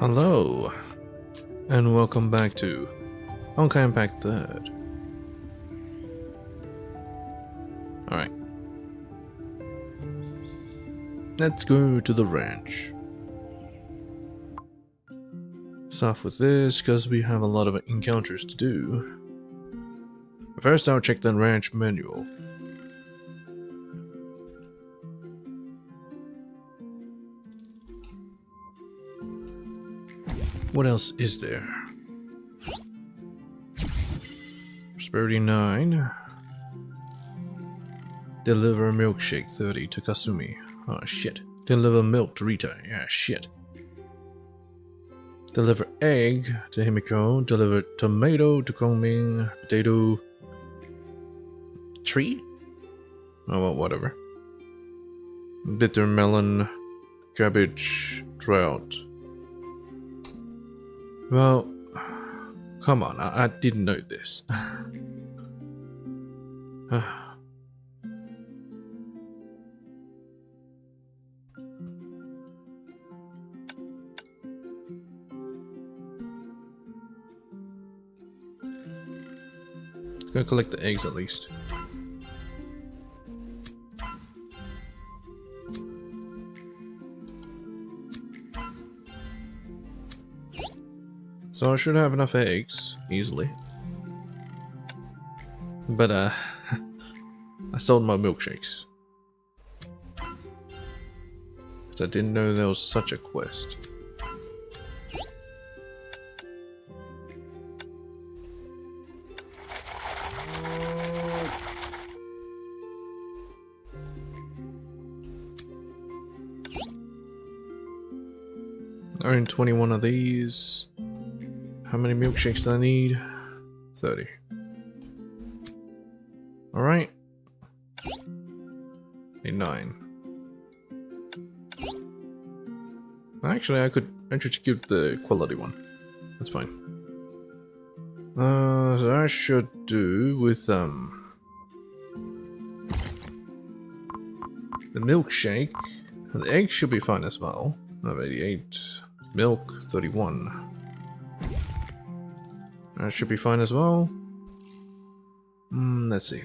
Hello, and welcome back to Honkai Impact 3rd. Alright. Let's go to the ranch. Start with this, because we have a lot of encounters to do. First, I'll check the ranch manual. What else is there? Prosperity 9. Deliver milkshake 30 to Kasumi. Oh shit. Deliver milk to Rita. Yeah, shit. Deliver egg to Himiko. Deliver tomato to Kongming. Potato. Tree? Oh well, whatever. Bitter melon. Cabbage. Drought. Well, come on, I didn't know this. Gonna collect the eggs at least. So I should have enough eggs, easily. But, I sold my milkshakes. Because I didn't know there was such a quest. I own 21 of these. How many milkshakes do I need? 30. Alright. Need 9. Actually, I could execute the quality one. That's fine. So I should do with, the milkshake. The egg should be fine as well. 88. Milk, 31. That should be fine as well. Let's see.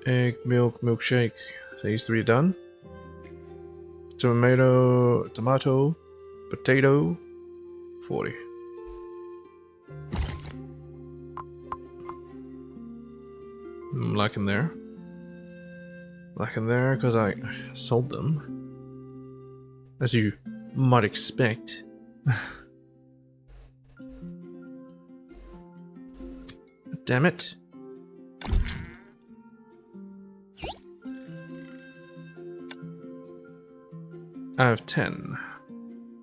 Egg, milk, milkshake. So these 3 done. Tomato, potato, 40. Lacking there. Lacking there because I sold them. As you might expect. Damn it. I have 10.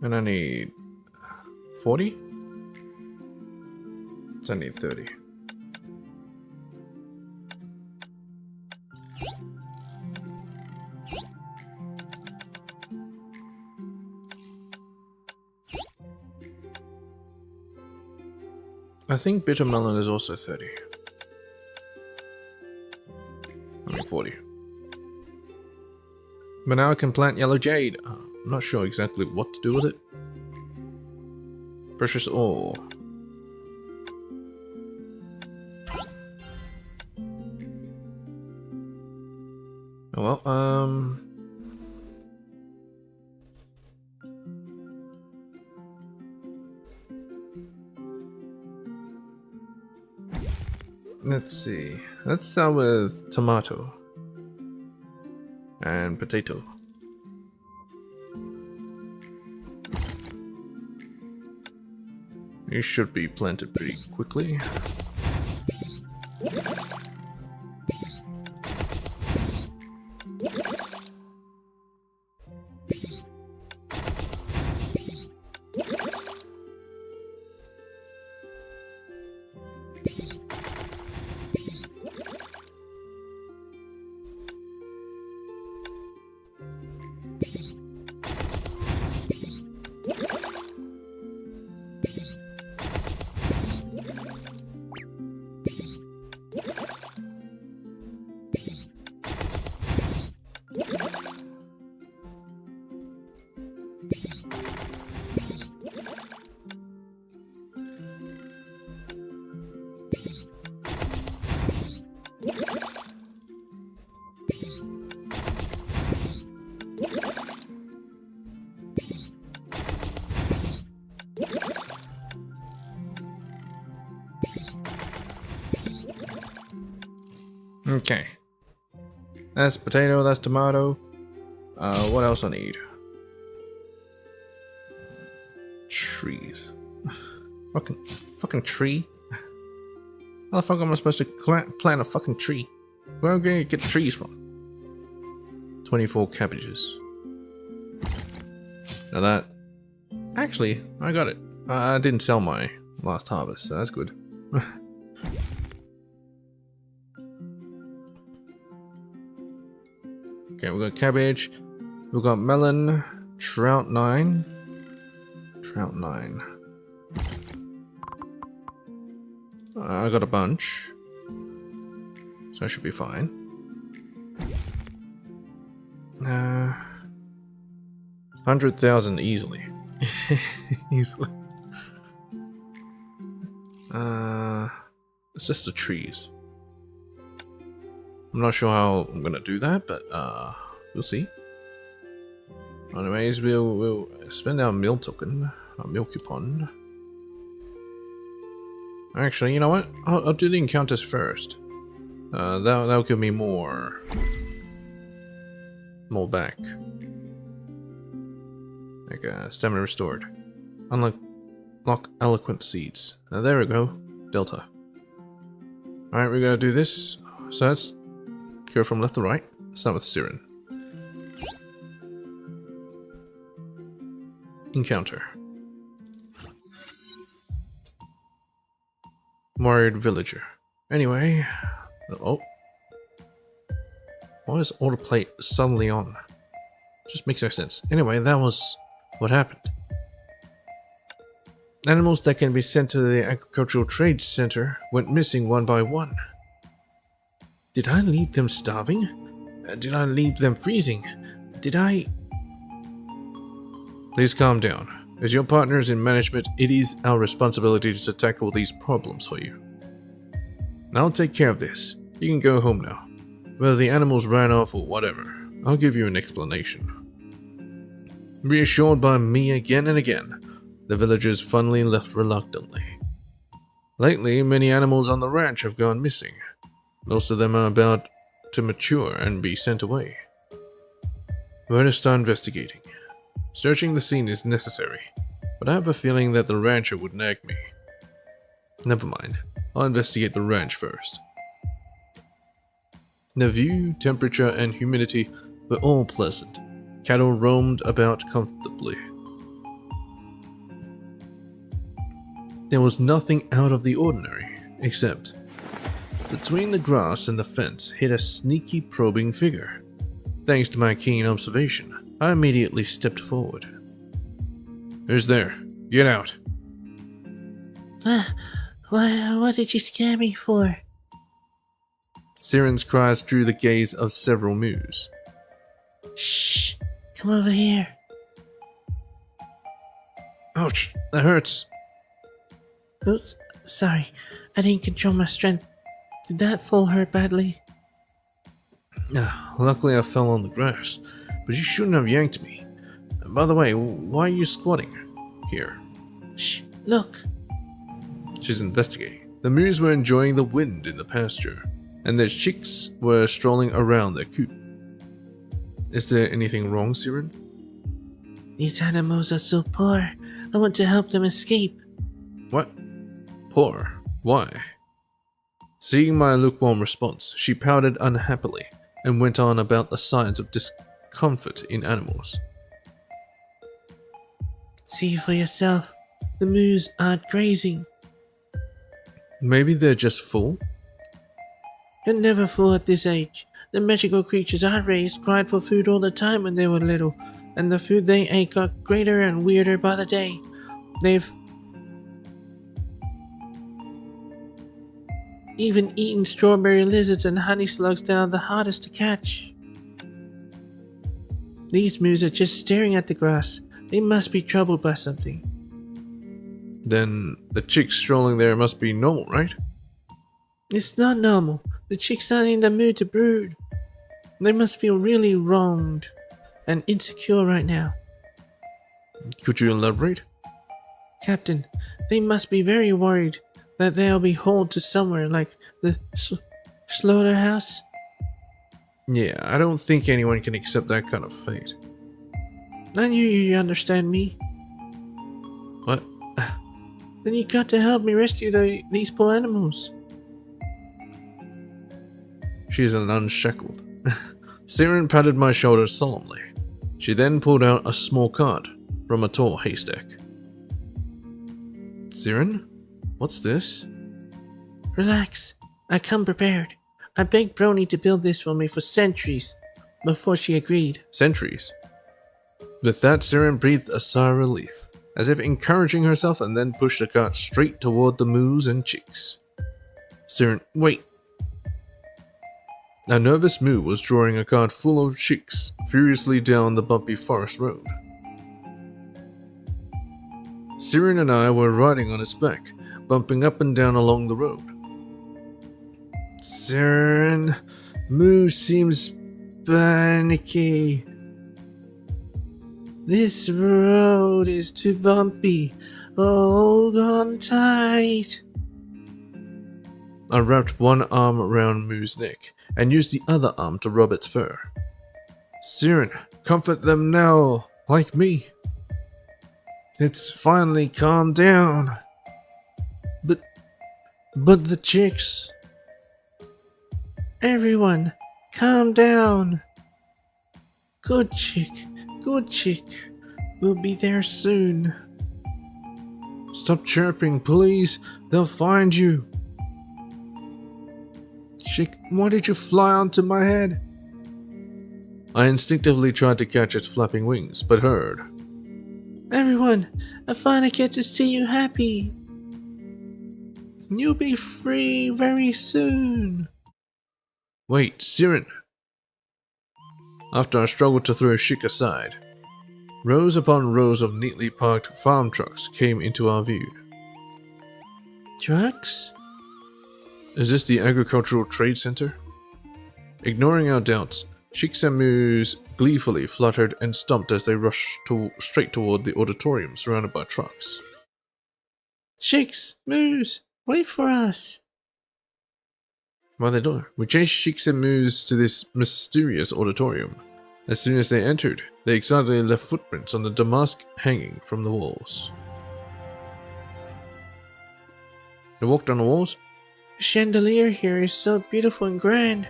And I need 40? So I need 30. I think bitter melon is also 30. I mean 40. But now I can plant yellow jade. I'm not sure exactly what to do with it. Precious ore. Oh well, let's see. Let's start with tomato and potato. These should be planted pretty quickly. Okay. That's potato, that's tomato. What else I need? Trees. Fucking tree? How the fuck am I supposed to plant a fucking tree? Where am I gonna get trees from? 24 cabbages. Now that... Actually, I got it. I didn't sell my last harvest, so that's good. Okay, we got cabbage. We got melon. Trout 9. Trout 9. I got a bunch. So I should be fine. 100,000 easily. Easily. It's just the trees. I'm not sure how I'm gonna do that, but we'll see. Anyways, we'll spend our meal token, our meal coupon. Actually, you know what? I'll do the encounters first. That'll give me more back. Like stamina restored. Unlock eloquent seeds. There we go. Delta. Alright, we're gonna do this. So let's go from left to right. Start with Siren. Encounter. Worried villager. Anyway. Oh. Why is autoplay suddenly on? Just makes no sense. Anyway, that was what happened. Animals that can be sent to the agricultural trade center went missing one by one. Did I leave them starving? Did I leave them freezing? Did I... Please calm down. As your partners in management, it is our responsibility to tackle these problems for you. I'll take care of this. You can go home now. Whether the animals ran off or whatever, I'll give you an explanation. Reassured by me again and again, the villagers finally left reluctantly. Lately, many animals on the ranch have gone missing. Most of them are about to mature and be sent away. We're to start investigating. Searching the scene is necessary, but I have a feeling that the rancher would nag me. Never mind, I'll investigate the ranch first. The view, temperature, and humidity were all pleasant. Cattle roamed about comfortably. There was nothing out of the ordinary, except between the grass and the fence hid a sneaky probing figure. Thanks to my keen observation, I immediately stepped forward. Who's there? Get out. What did you scare me for? Siren's cries drew the gaze of several moos. Shh! Come over here. Ouch, that hurts. Oops, sorry, I didn't control my strength. Did that fall hurt badly? Luckily I fell on the grass, but you shouldn't have yanked me. And by the way, why are you squatting here? Shh, look. She's investigating. The moos were enjoying the wind in the pasture, and their chicks were strolling around their coop. Is there anything wrong, Siren? These animals are so poor. I want to help them escape. What? Poor? Why? Seeing my lukewarm response, she pouted unhappily and went on about the signs of discomfort in animals. See for yourself. The moos aren't grazing. Maybe they're just full? You're never full at this age. The magical creatures I raised cried for food all the time when they were little, and the food they ate got greater and weirder by the day. They've even eaten strawberry lizards and honey slugs that are the hardest to catch. These moos are just staring at the grass. They must be troubled by something. Then the chicks strolling there must be normal, right? It's not normal. The chicks aren't in the mood to brood. They must feel really wronged and insecure right now. Could you elaborate? Captain, they must be very worried that they'll be hauled to somewhere like the slaughterhouse. Yeah, I don't think anyone can accept that kind of fate. And you understand me? What? Then you got to help me rescue these poor animals. She's an unshackled. Siren patted my shoulder solemnly. She then pulled out a small card from a tall haystack. Siren? What's this? Relax. I come prepared. I begged Brony to build this for me for centuries before she agreed. Centuries. With that, Siren breathed a sigh of relief, as if encouraging herself, and then pushed the cart straight toward the moos and chicks. Siren, wait. A nervous moo was drawing a cart full of chicks furiously down the bumpy forest road. Siren and I were riding on its back, bumping up and down along the road. Siren, moo seems panicky. This road is too bumpy. Hold on tight. I wrapped one arm around Moo's neck and used the other arm to rub its fur. Siren, comfort them now, like me. It's finally calmed down. But the chicks. Everyone, calm down. Good chick. We'll be there soon. Stop chirping, please. They'll find you. Chick, why did you fly onto my head? I instinctively tried to catch its flapping wings, but heard. Everyone, I finally get to see you happy. You'll be free very soon. Wait, Siren. After I struggled to throw Chick aside, rows upon rows of neatly parked farm trucks came into our view. Trucks? Is this the agricultural trade center? Ignoring our doubts, Chicks and Moos gleefully fluttered and stomped as they rushed straight toward the auditorium surrounded by trucks. Chicks, Moos, wait for us. By the door, we chased Chicks and Moos to this mysterious auditorium. As soon as they entered, they excitedly left footprints on the damask hanging from the walls. They walked on the walls. The chandelier here is so beautiful and grand.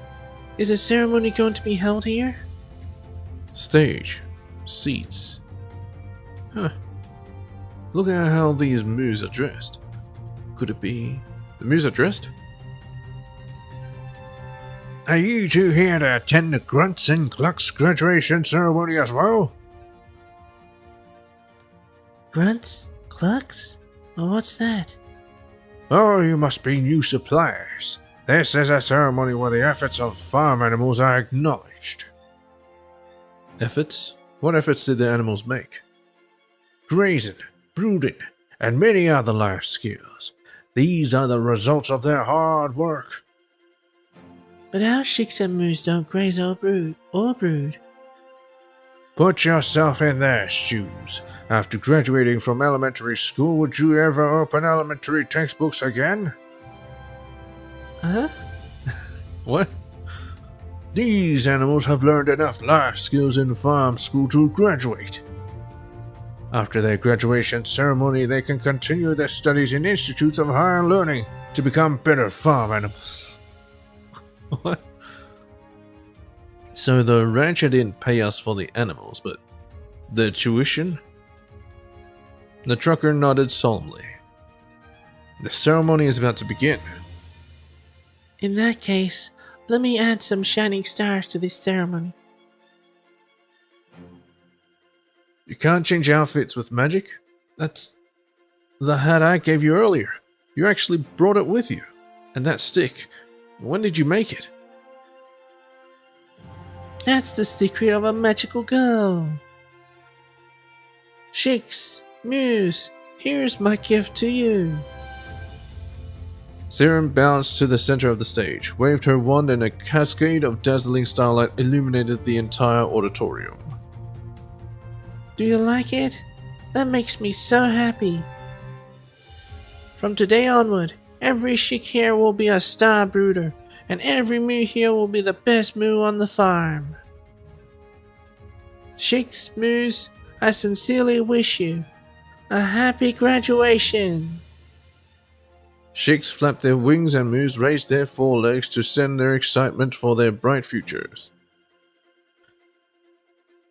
Is the ceremony going to be held here? Stage. Seats. Huh. Look at how these Moos are dressed. Could it be... the Moos are dressed? Are you two here to attend the Grunts and Clucks graduation ceremony as well? Grunts? Clucks? Well, what's that? Oh, you must be new suppliers. This is a ceremony where the efforts of farm animals are acknowledged. Efforts? What efforts did the animals make? Grazing, brooding, and many other life skills. These are the results of their hard work. But our Chicks and Moos don't graze or brood. Put yourself in their shoes. After graduating from elementary school, would you ever open elementary textbooks again? Huh? What? These animals have learned enough life skills in farm school to graduate. After their graduation ceremony, they can continue their studies in institutes of higher learning to become better farm animals. What? So the rancher didn't pay us for the animals, but the tuition? The trucker nodded solemnly. The ceremony is about to begin. In that case, let me add some shining stars to this ceremony. You can't change outfits with magic? That's the hat I gave you earlier. You actually brought it with you. And that stick, when did you make it? That's the secret of a magical girl. Chicks, Moos, here's my gift to you. Siren bounced to the center of the stage, waved her wand, and a cascade of dazzling starlight illuminated the entire auditorium. Do you like it? That makes me so happy. From today onward, every chick here will be a star brooder, and every moo here will be the best moo on the farm. Shakes, moos, I sincerely wish you a happy graduation. Sheiks flapped their wings and moos raised their forelegs to send their excitement for their bright futures.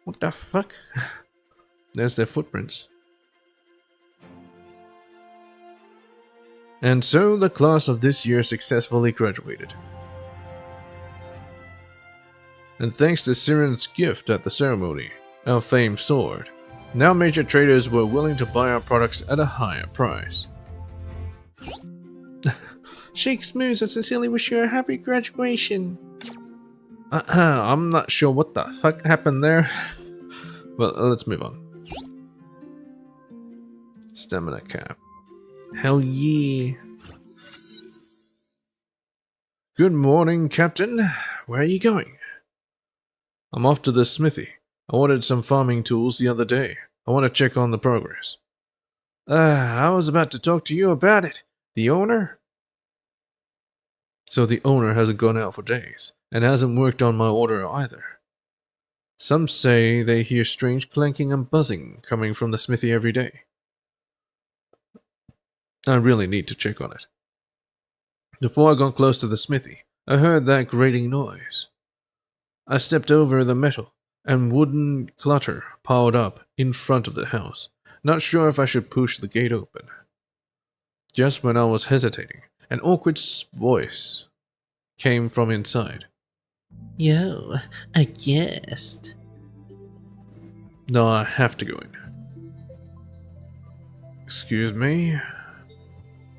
What the fuck? There's their footprints. And so the class of this year successfully graduated. And thanks to Siren's gift at the ceremony, our famed sword, now major traders were willing to buy our products at a higher price. Shakes, moos, I sincerely wish you a happy graduation. I'm not sure what the fuck happened there. Well, let's move on. Stamina cap. Hell yeah. Good morning, Captain. Where are you going? I'm off to the smithy. I ordered some farming tools the other day. I want to check on the progress. I was about to talk to you about it. The owner? So the owner hasn't gone out for days, and hasn't worked on my order either. Some say they hear strange clanking and buzzing coming from the smithy every day. I really need to check on it. Before I got close to the smithy, I heard that grating noise. I stepped over the metal, and wooden clutter piled up in front of the house, not sure if I should push the gate open. Just when I was hesitating, an awkward voice came from inside. Yo, a guest. No, I have to go in. Excuse me?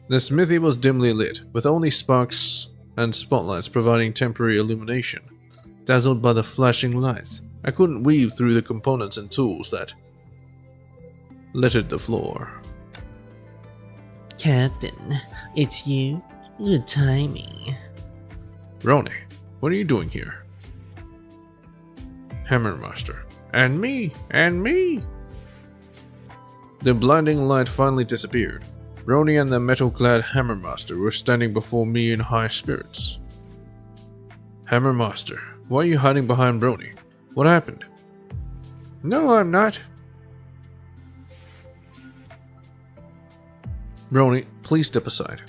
The smithy was dimly lit, with only sparks and spotlights providing temporary illumination. Dazzled by the flashing lights, I couldn't weave through the components and tools that littered the floor. Captain, it's you? Good timing. Roni, what are you doing here? Hammermaster. And me! And me! The blinding light finally disappeared. Roni and the metal-clad Hammermaster were standing before me in high spirits. Hammermaster, why are you hiding behind Roni? What happened? No, I'm not. Roni, please step aside.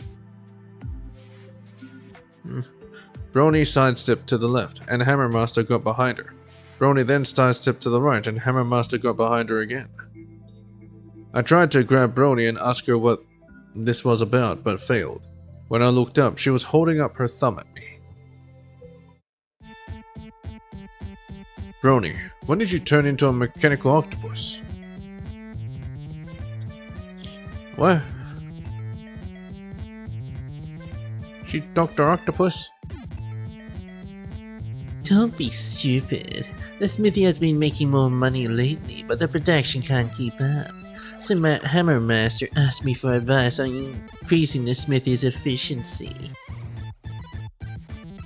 Roni sidestepped to the left, and Hammermaster got behind her. Roni then sidestepped to the right, and Hammermaster got behind her again. I tried to grab Roni and ask her what this was about, but failed. When I looked up, she was holding up her thumb at me. Roni, when did you turn into a mechanical octopus? What? She Dr. Octopus? Don't be stupid. The smithy has been making more money lately, but the production can't keep up. So my Hammermaster asked me for advice on increasing the smithy's efficiency.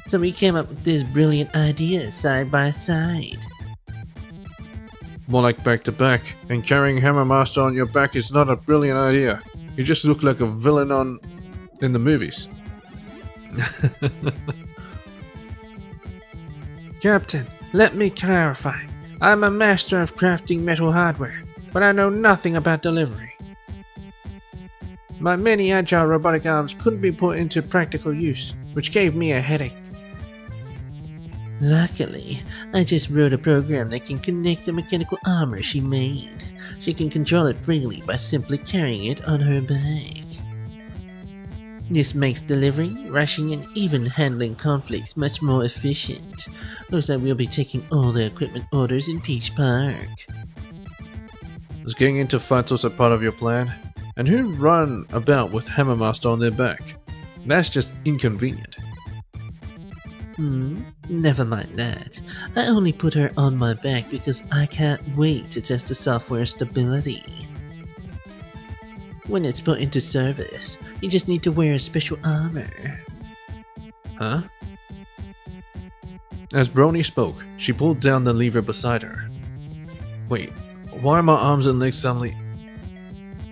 So we came up with this brilliant idea side by side. More like back to back, and carrying Hammermaster on your back is not a brilliant idea. You just look like a villain in the movies. Captain, let me clarify. I'm a master of crafting metal hardware, but I know nothing about delivery. My many agile robotic arms couldn't be put into practical use, which gave me a headache. Luckily, I just wrote a program that can connect the mechanical armor she made. She can control it freely by simply carrying it on her back. This makes delivering, rushing, and even handling conflicts much more efficient. Looks like we'll be taking all the equipment orders in Peach Park. Was getting into fights also part of your plan? And who run about with Hammermaster on their back? That's just inconvenient. Never mind that. I only put her on my back because I can't wait to test the software stability. When it's put into service, you just need to wear a special armor. Huh? As Brony spoke, she pulled down the lever beside her. Wait, why are my arms and legs suddenly...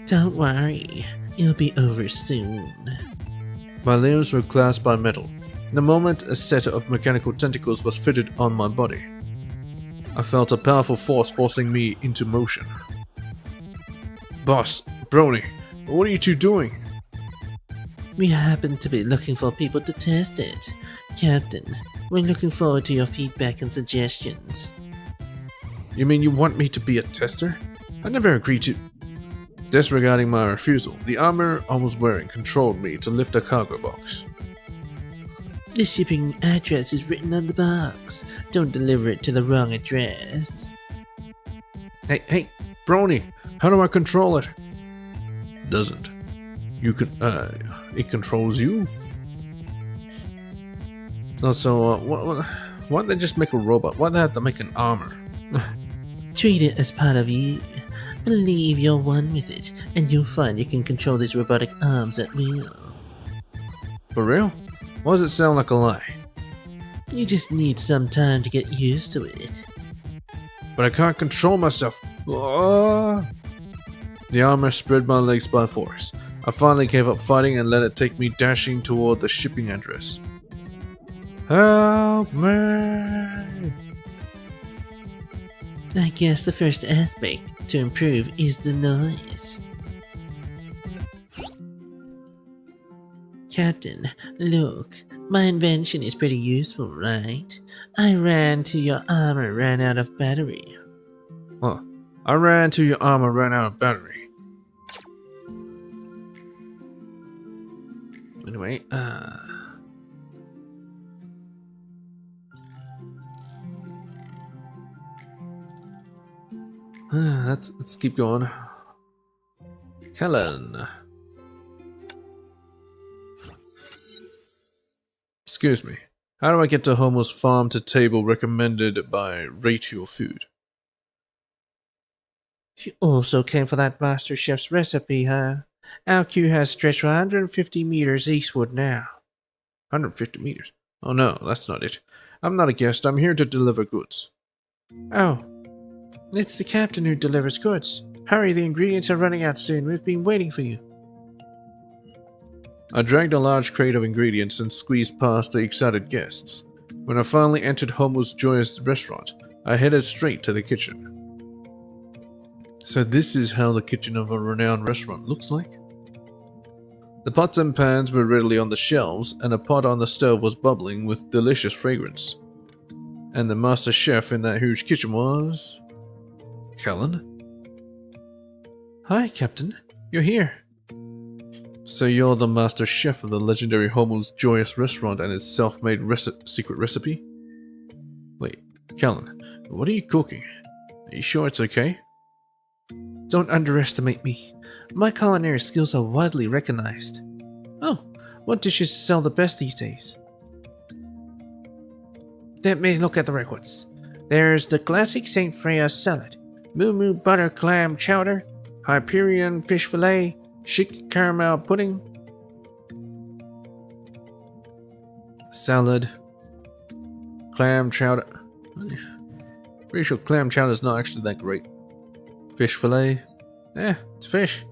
Don't worry, it'll be over soon. My limbs were clasped by metal. The moment a set of mechanical tentacles was fitted on my body, I felt a powerful force forcing me into motion. Boss, Brony, what are you two doing? We happen to be looking for people to test it. Captain, we're looking forward to your feedback and suggestions. You mean you want me to be a tester? I never agreed to... Disregarding my refusal, the armor I was wearing controlled me to lift a cargo box. The shipping address is written on the box. Don't deliver it to the wrong address. Hey, Brony, how do I control it? Doesn't. You can, it controls you? Also, why'd they just make a robot? Why'd they have to make an armor? Treat it as part of you. Believe you're one with it, and you'll find you can control these robotic arms at will. For real? Why does it sound like a lie? You just need some time to get used to it. But I can't control myself. Ah! The armor spread my legs by force. I finally gave up fighting and let it take me dashing toward the shipping address. Help me! I guess the first aspect to improve is the noise. Captain, look, my invention is pretty useful, right? I ran till your armor ran out of battery. Huh. I ran till your armor ran out of battery. Anyway, let's keep going. Kellen. Excuse me. How do I get to Homo's farm to table recommended by Rate Your Food? You also came for that master chef's recipe, huh? Our queue has stretched 150 meters eastward now. 150 meters? Oh no, that's not it. I'm not a guest, I'm here to deliver goods. Oh, it's the captain who delivers goods. Hurry, the ingredients are running out soon. We've been waiting for you. I dragged a large crate of ingredients and squeezed past the excited guests. When I finally entered Homo's joyous restaurant, I headed straight to the kitchen. So this is how the kitchen of a renowned restaurant looks like? The pots and pans were readily on the shelves, and a pot on the stove was bubbling with delicious fragrance. And the master chef in that huge kitchen was... Kellen? Hi, Captain. You're here. So you're the master chef of the legendary Homo's Joyous Restaurant and its self-made secret recipe? Wait, Kellen, what are you cooking? Are you sure it's okay? Don't underestimate me. My culinary skills are widely recognized. Oh, what dishes sell the best these days? Let me look at the records. There's the classic St. Freya salad, Moo Moo butter clam chowder, Hyperion fish fillet, chic caramel pudding, salad, clam chowder. Pretty sure clam chowder is not actually that great. Fish fillet, it's fish.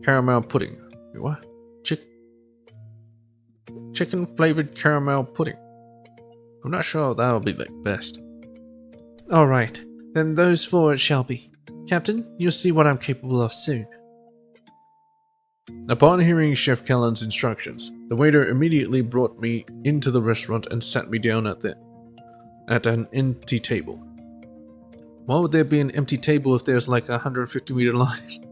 Caramel pudding. Wait, what? Chicken flavored caramel pudding. I'm not sure that will be the best. Alright, then those four it shall be. Captain, you'll see what I'm capable of soon. Upon hearing Chef Kellen's instructions, the waiter immediately brought me into the restaurant and sat me down at an empty table. Why would there be an empty table if there's like a 150-meter line?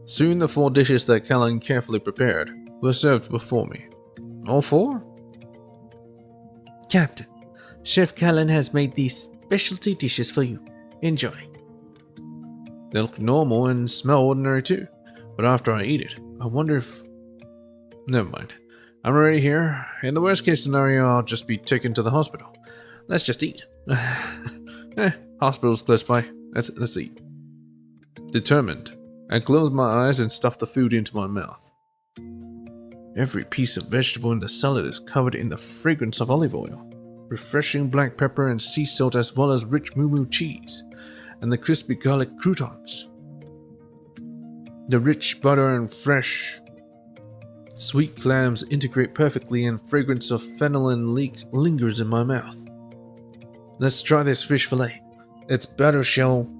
Soon the 4 dishes that Kellen carefully prepared were served before me. All 4? Captain, Chef Kellen has made these specialty dishes for you. Enjoy. They look normal and smell ordinary too, but after I eat it, I wonder if... Never mind. I'm already here. In the worst case scenario, I'll just be taken to the hospital. Let's just eat. Hospital's close by. Let's eat. Determined, I closed my eyes and stuffed the food into my mouth. Every piece of vegetable in the salad is covered in the fragrance of olive oil, refreshing black pepper and sea salt, as well as rich moo moo cheese, and the crispy garlic croutons. The rich butter and fresh Sweet clams integrate perfectly and fragrance of fennel and leek lingers in my mouth. Let's try this fish fillet. Its batter shell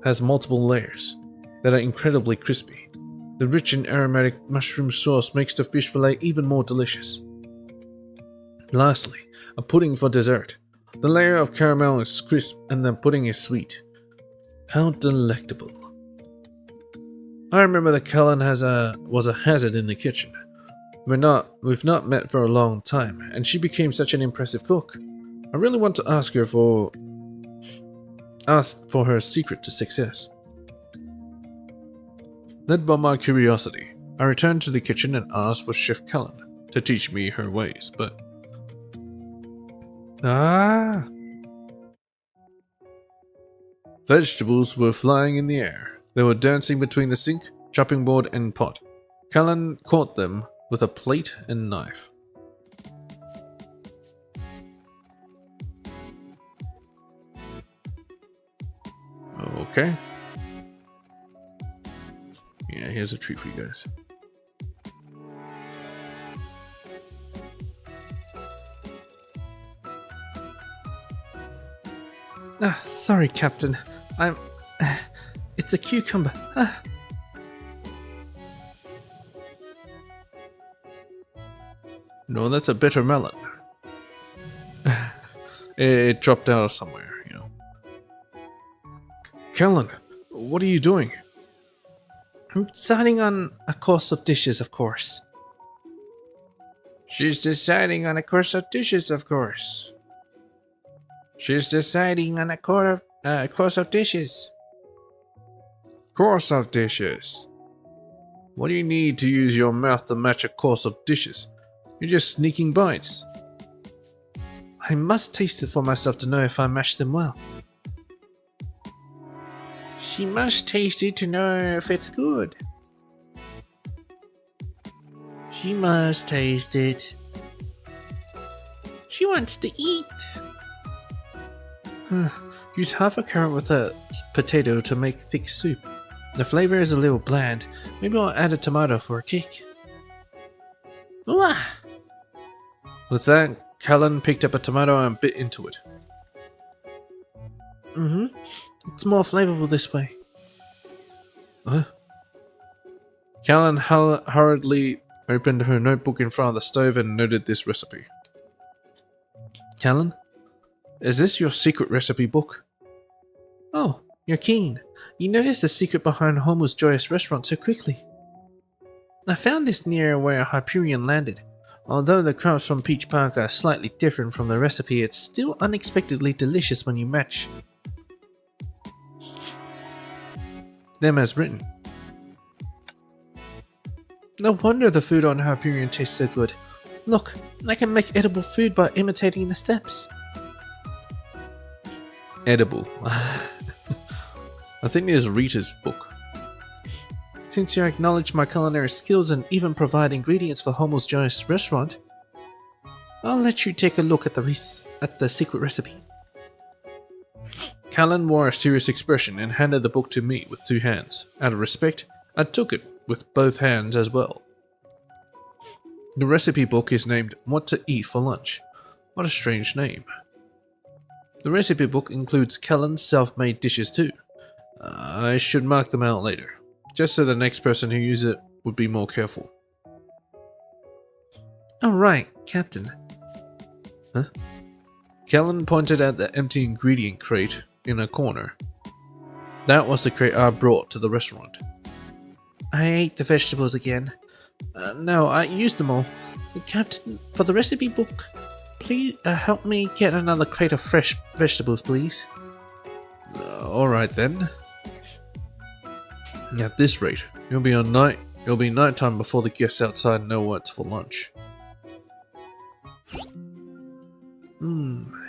has multiple layers that are incredibly crispy. The rich and aromatic mushroom sauce makes the fish fillet even more delicious. Lastly, a pudding for dessert. The layer of caramel is crisp and the pudding is sweet. How delectable. I remember that Cullen was a hazard in the kitchen. We've not met for a long time, and she became such an impressive cook. I really want to ask for her secret to success. Led by my curiosity, I returned to the kitchen and asked for Chef Cullen to teach me her ways, but... Vegetables were flying in the air. They were dancing between the sink, chopping board, and pot. Cullen caught them with a plate and knife. Okay. Yeah, here's a treat for you guys. Sorry, Captain. It's a cucumber. No, that's a bitter melon. It dropped out of somewhere, you know. Kellen, what are you doing? I'm deciding on a course of dishes, of course. She's deciding on a course of dishes, of course. She's deciding on a course of dishes. Course of dishes. What do you need to use your mouth to match a course of dishes? You're just sneaking bites. I must taste it for myself to know if I mash them well. She must taste it to know if it's good. She must taste it. She wants to eat. Use half a carrot with a potato to make thick soup. The flavor is a little bland. Maybe I'll add a tomato for a kick. Ooh. With that, Cullen picked up a tomato and bit into it. It's more flavorful this way. Cullen hurriedly opened her notebook in front of the stove and noted this recipe. Cullen? Is this your secret recipe book? Oh, you're keen. You noticed the secret behind Homer's Joyous Restaurant so quickly. I found this near where Hyperion landed. Although the crops from Peach Park are slightly different from the recipe, it's still unexpectedly delicious when you match them as written. No wonder the food on Hyperion tastes so good. Look, I can make edible food by imitating the steps. Edible. I think there's Rita's book. Since you acknowledge my culinary skills and even provide ingredients for Homer's Joyous Restaurant, I'll let you take a look at the secret recipe. Cullen wore a serious expression and handed the book to me with 2 hands. Out of respect, I took it with both hands as well. The recipe book is named What to Eat for Lunch. What a strange name. The recipe book includes Cullen's self-made dishes too. I should mark them out later, just so the next person who uses it would be more careful. Alright, Captain. Huh? Cullen pointed at the empty ingredient crate in a corner. That was the crate I brought to the restaurant. I ate the vegetables again. No, I used them all. Captain, for the recipe book, please help me get another crate of fresh vegetables, please. Alright then. At this rate, it'll be nighttime before the guests outside know what's for lunch.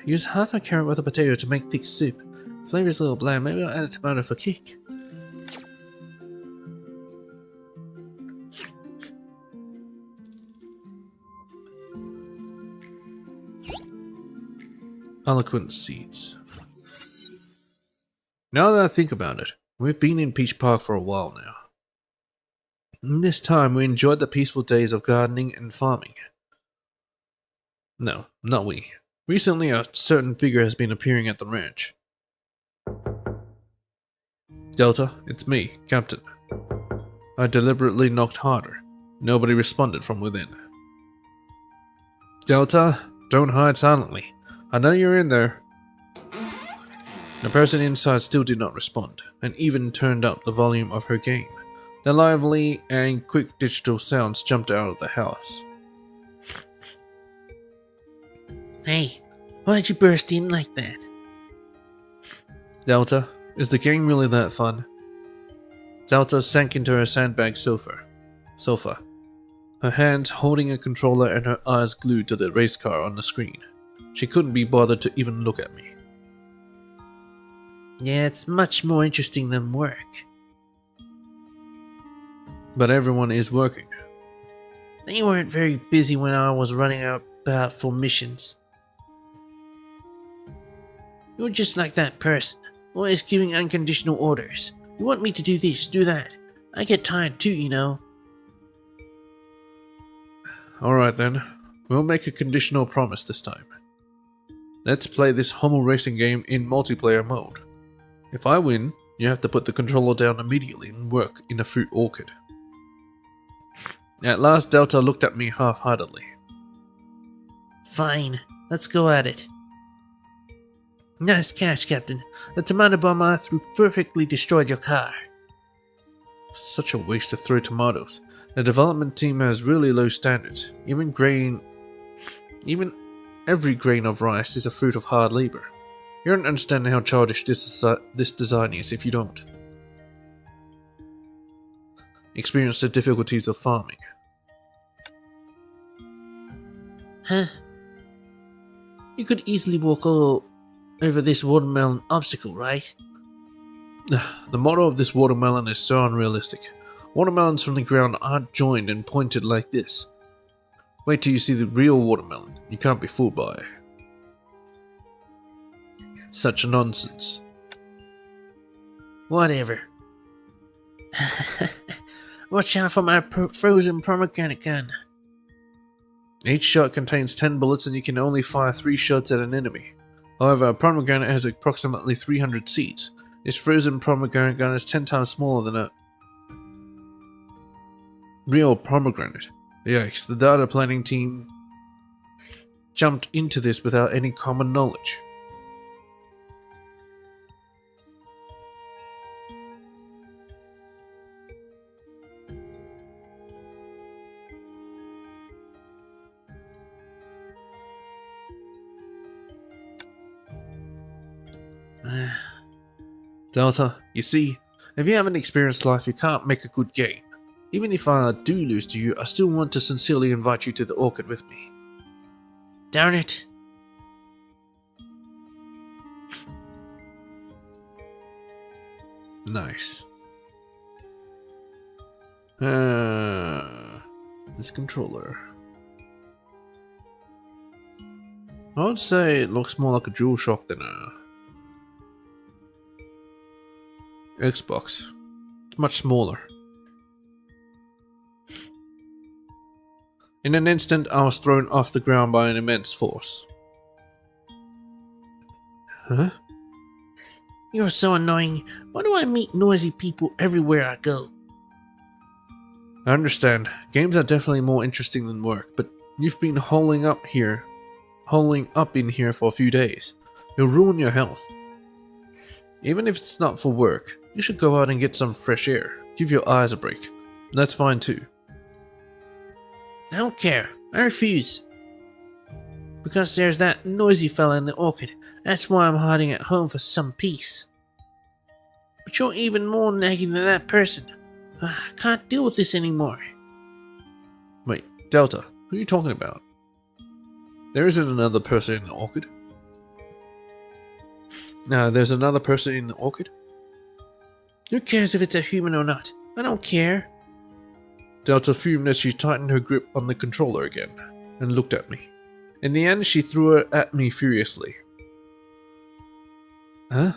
Use half a carrot with a potato to make thick soup. Flavor's a little bland, maybe I'll add a tomato for kick. Eloquent seeds. Now that I think about it, we've been in Peach Park for a while now. This time we enjoyed the peaceful days of gardening and farming. No, not we. Recently a certain figure has been appearing at the ranch. Delta, it's me, Captain. I deliberately knocked harder. Nobody responded from within. Delta, don't hide silently. I know you're in there. The person inside still did not respond, and even turned up the volume of her game. The lively and quick digital sounds jumped out of the house. Hey, why'd you burst in like that? Delta, is the game really that fun? Delta sank into her sandbag sofa, her hands holding a controller and her eyes glued to the race car on the screen. She couldn't be bothered to even look at me. Yeah, it's much more interesting than work. But everyone is working. They weren't very busy when I was running about for missions. You're just like that person, always giving unconditional orders. You want me to do this, do that. I get tired too, you know. Alright then, we'll make a conditional promise this time. Let's play this homo racing game in multiplayer mode. If I win, you have to put the controller down immediately and work in a fruit orchard. At last, Delta looked at me half-heartedly. Fine, let's go at it. Nice catch, Captain. The tomato bomb I threw perfectly destroyed your car. Such a waste to throw tomatoes. The development team has really low standards. Even every grain of rice is a fruit of hard labor. You don't understand how childish this design is if you don't experience the difficulties of farming. Huh? You could easily walk all over this watermelon obstacle, right? The model of this watermelon is so unrealistic. Watermelons from the ground aren't joined and pointed like this. Wait till you see the real watermelon. You can't be fooled by such nonsense. Whatever. Watch out for my frozen pomegranate gun. Each shot contains 10 bullets and you can only fire 3 shots at an enemy. However, a pomegranate has approximately 300 seeds. This frozen pomegranate gun is 10 times smaller than a real pomegranate. Yikes, the data planning team jumped into this without any common knowledge. Delta, you see, if you haven't experienced life, you can't make a good game. Even if I do lose to you, I still want to sincerely invite you to the orchard with me. Darn it. Nice. This controller. I would say it looks more like a DualShock than a Xbox. It's much smaller. In an instant, I was thrown off the ground by an immense force. Huh? You're so annoying. Why do I meet noisy people everywhere I go? I understand. Games are definitely more interesting than work, but you've been holing up in here for a few days. You'll ruin your health. Even if it's not for work, you should go out and get some fresh air. Give your eyes a break. That's fine too. I don't care. I refuse. Because there's that noisy fella in the orchard. That's why I'm hiding at home for some peace. But you're even more nagging than that person. I can't deal with this anymore. Wait, Delta, who are you talking about? There isn't another person in the orchard. There's another person in the orchard? Who cares if it's a human or not? I don't care. Delta fumed as she tightened her grip on the controller again, and looked at me. In the end, she threw it at me furiously. Huh?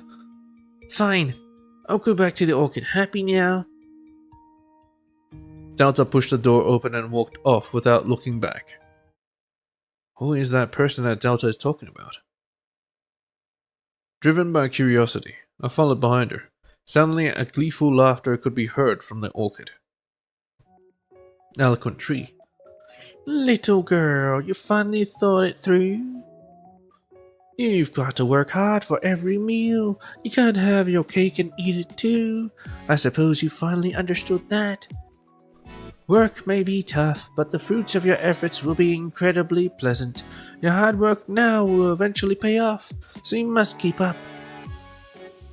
Fine. I'll go back to the orchard. Happy now? Delta pushed the door open and walked off without looking back. Who is that person that Delta is talking about? Driven by curiosity, I followed behind her. Suddenly, a gleeful laughter could be heard from the orchid. Eloquent tree. Little girl, you finally thought it through? You've got to work hard for every meal. You can't have your cake and eat it too. I suppose you finally understood that. Work may be tough, but the fruits of your efforts will be incredibly pleasant. Your hard work now will eventually pay off, so you must keep up.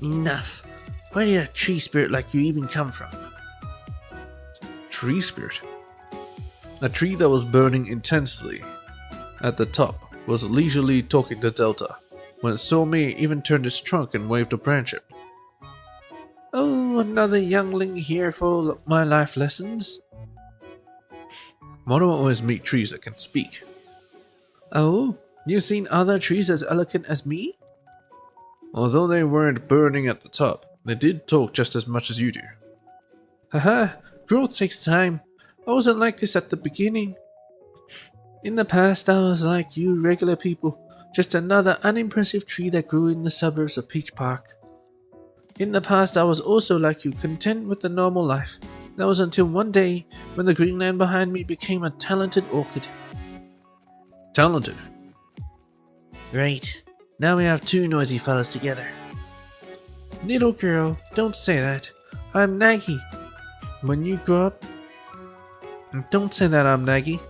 Enough. Where did a tree spirit like you even come from? Tree spirit? A tree that was burning intensely at the top was leisurely talking to Delta. When it saw me, it even turned its trunk and waved a branch at me. Oh, another youngling here for my life lessons? Why do I always meet trees that can speak? Oh, you've seen other trees as eloquent as me? Although they weren't burning at the top, they did talk just as much as you do. Haha, growth takes time. I wasn't like this at the beginning. In the past, I was like you regular people, just another unimpressive tree that grew in the suburbs of Peach Park. In the past, I was also like you, content with the normal life. That was until one day when the green land behind me became a talented orchid. Talented? Right. Now we have two noisy fellas together. Little girl, don't say that. I'm Naggy. When you grow up... Don't say that I'm Naggy.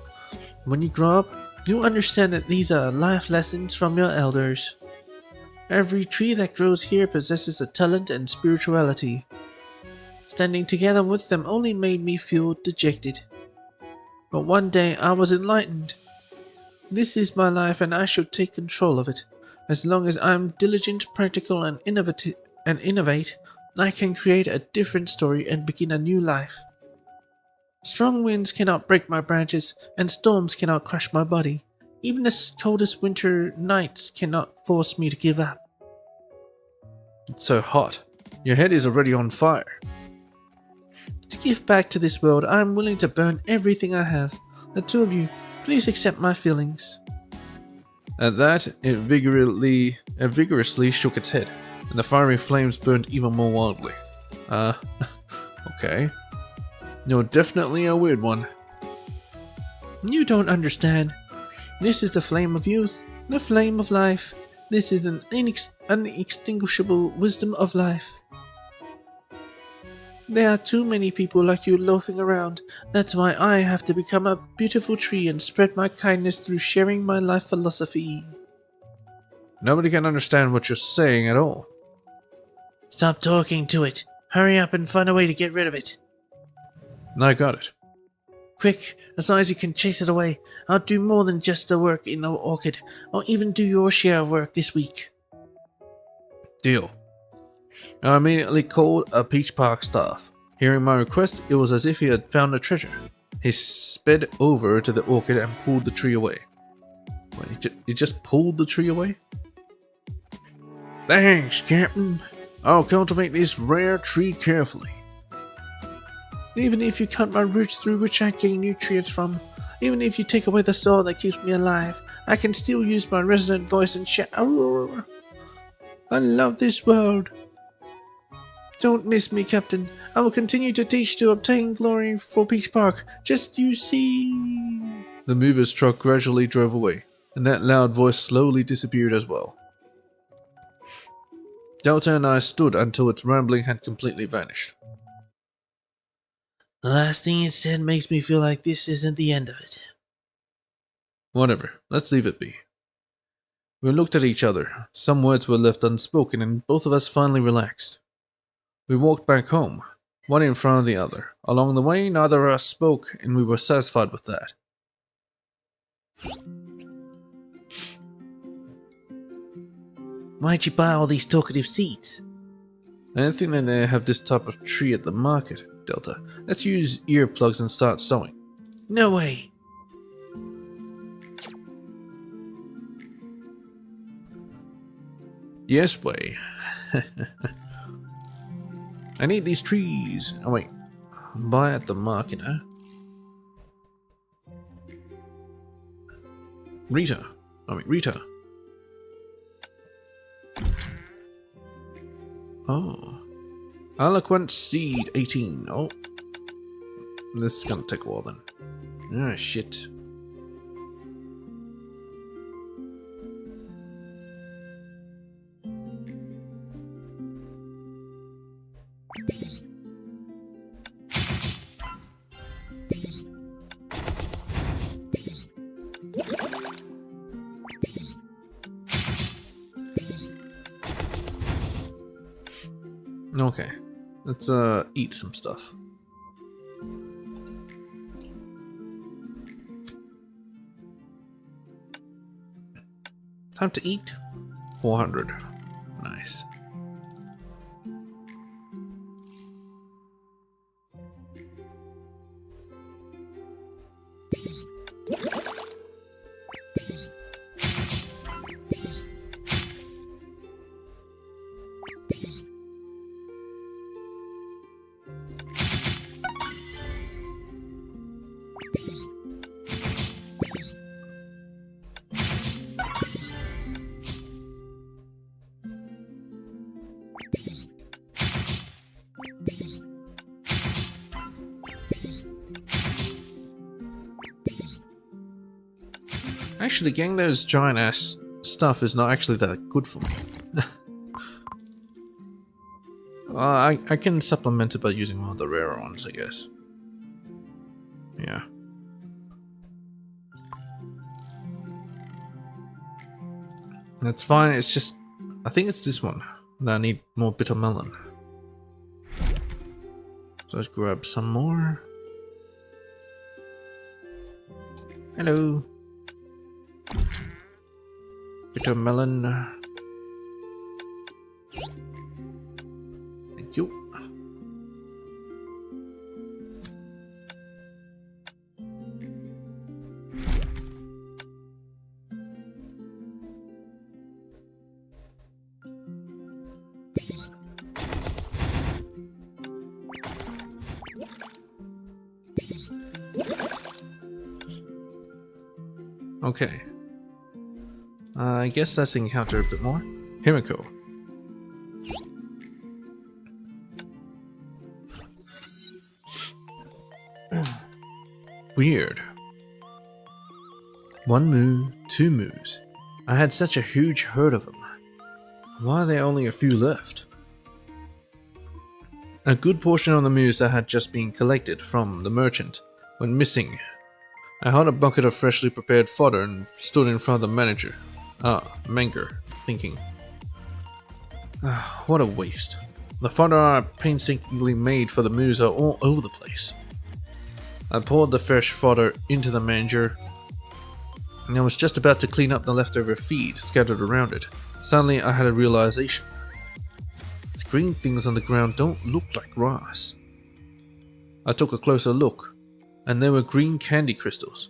When you grow up, you'll understand that these are life lessons from your elders. Every tree that grows here possesses a talent and spirituality. Standing together with them only made me feel dejected. But one day I was enlightened. This is my life and I should take control of it. As long as I'm diligent, practical, and innovate, I can create a different story and begin a new life. Strong winds cannot break my branches, and storms cannot crush my body. Even the coldest winter nights cannot force me to give up. It's so hot. Your head is already on fire. To give back to this world, I am willing to burn everything I have. The two of you, please accept my feelings. At that, it vigorously shook its head, and the fiery flames burned even more wildly. Okay. You're definitely a weird one. You don't understand. This is the flame of youth, the flame of life. This is an unextinguishable wisdom of life. There are too many people like you loafing around. That's why I have to become a beautiful tree and spread my kindness through sharing my life philosophy. Nobody can understand what you're saying at all. Stop talking to it. Hurry up and find a way to get rid of it. I got it. Quick, as long as you can chase it away. I'll do more than just the work in the orchid. I'll even do your share of work this week. Deal. I immediately called a Peach Park staff. Hearing my request, it was as if he had found a treasure. He sped over to the orchid and pulled the tree away. Wait, he just pulled the tree away? Thanks, Captain. I'll cultivate this rare tree carefully. Even if you cut my roots through which I gain nutrients from, even if you take away the soul that keeps me alive, I can still use my resonant voice and shout. I love this world. Don't miss me, Captain. I will continue to teach to obtain glory for Peach Park. Just you see. The mover's truck gradually drove away, and that loud voice slowly disappeared as well. Delta and I stood until its rambling had completely vanished. The last thing it said makes me feel like this isn't the end of it. Whatever, let's leave it be. We looked at each other. Some words were left unspoken, and both of us finally relaxed. We walked back home, one in front of the other. Along the way, neither of us spoke, and we were satisfied with that. Why'd you buy all these talkative seeds? I didn't think that they have this type of tree at the market, Delta. Let's use earplugs and start sewing. No way. Yes way. I need these trees. Oh wait, buy at the market, huh? Rita. Rita. Oh. Eloquent Seed 18. Oh. This is gonna take a while then. Ah, shit. Okay, let's eat some stuff. Time to eat. 400. Nice. Actually, getting those giant ass stuff is not actually that good for me. I can supplement it by using one of the rarer ones, I guess. Yeah. That's fine, it's just... I think it's this one that I need more bitter melon. So let's grab some more. Hello. Bitter melon. Thank you. Okay. I guess let's encounter a bit more. Himiko. Weird. 1 moo, 2 moos. I had such a huge herd of them. Why are there only a few left? A good portion of the moos that had just been collected from the merchant went missing. I had a bucket of freshly prepared fodder and stood in front of the manager. Menger, thinking. What a waste. The fodder I painstakingly made for the moos are all over the place. I poured the fresh fodder into the manger, and I was just about to clean up the leftover feed scattered around it. Suddenly I had a realization. The green things on the ground don't look like grass. I took a closer look, and they were green candy crystals,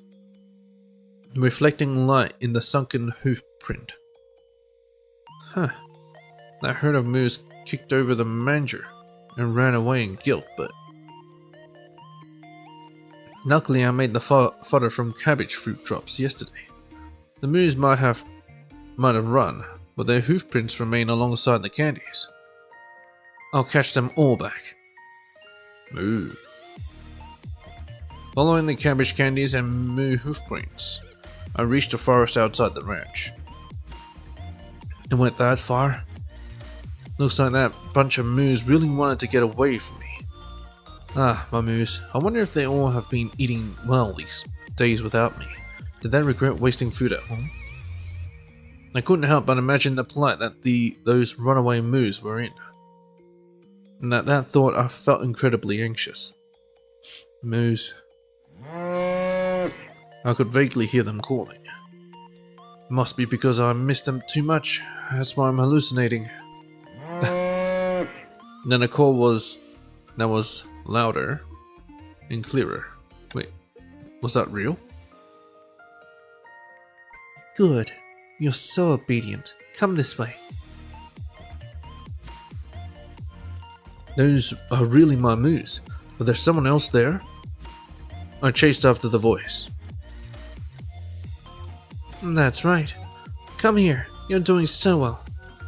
reflecting light in the sunken hoof print. Huh. That herd of moose kicked over the manger and ran away in guilt, but... Luckily I made the fodder from cabbage fruit drops yesterday. The moose might have run, but their hoof prints remain alongside the candies. I'll catch them all back. Moo. Following the cabbage candies and moo hoof prints, I reached the forest outside the ranch. It went that far? Looks like that bunch of moos really wanted to get away from me. Ah, my moos. I wonder if they all have been eating well these days without me. Did they regret wasting food at home? I couldn't help but imagine the plight that those runaway moos were in. And at that thought I felt incredibly anxious. Moos. I could vaguely hear them calling. Must be because I missed them too much. That's why I'm hallucinating. Then a call was louder and clearer. Wait, was that real? Good. You're so obedient. Come this way. Those are really my moos. But there's someone else there? I chased after the voice. That's right. Come here. You're doing so well.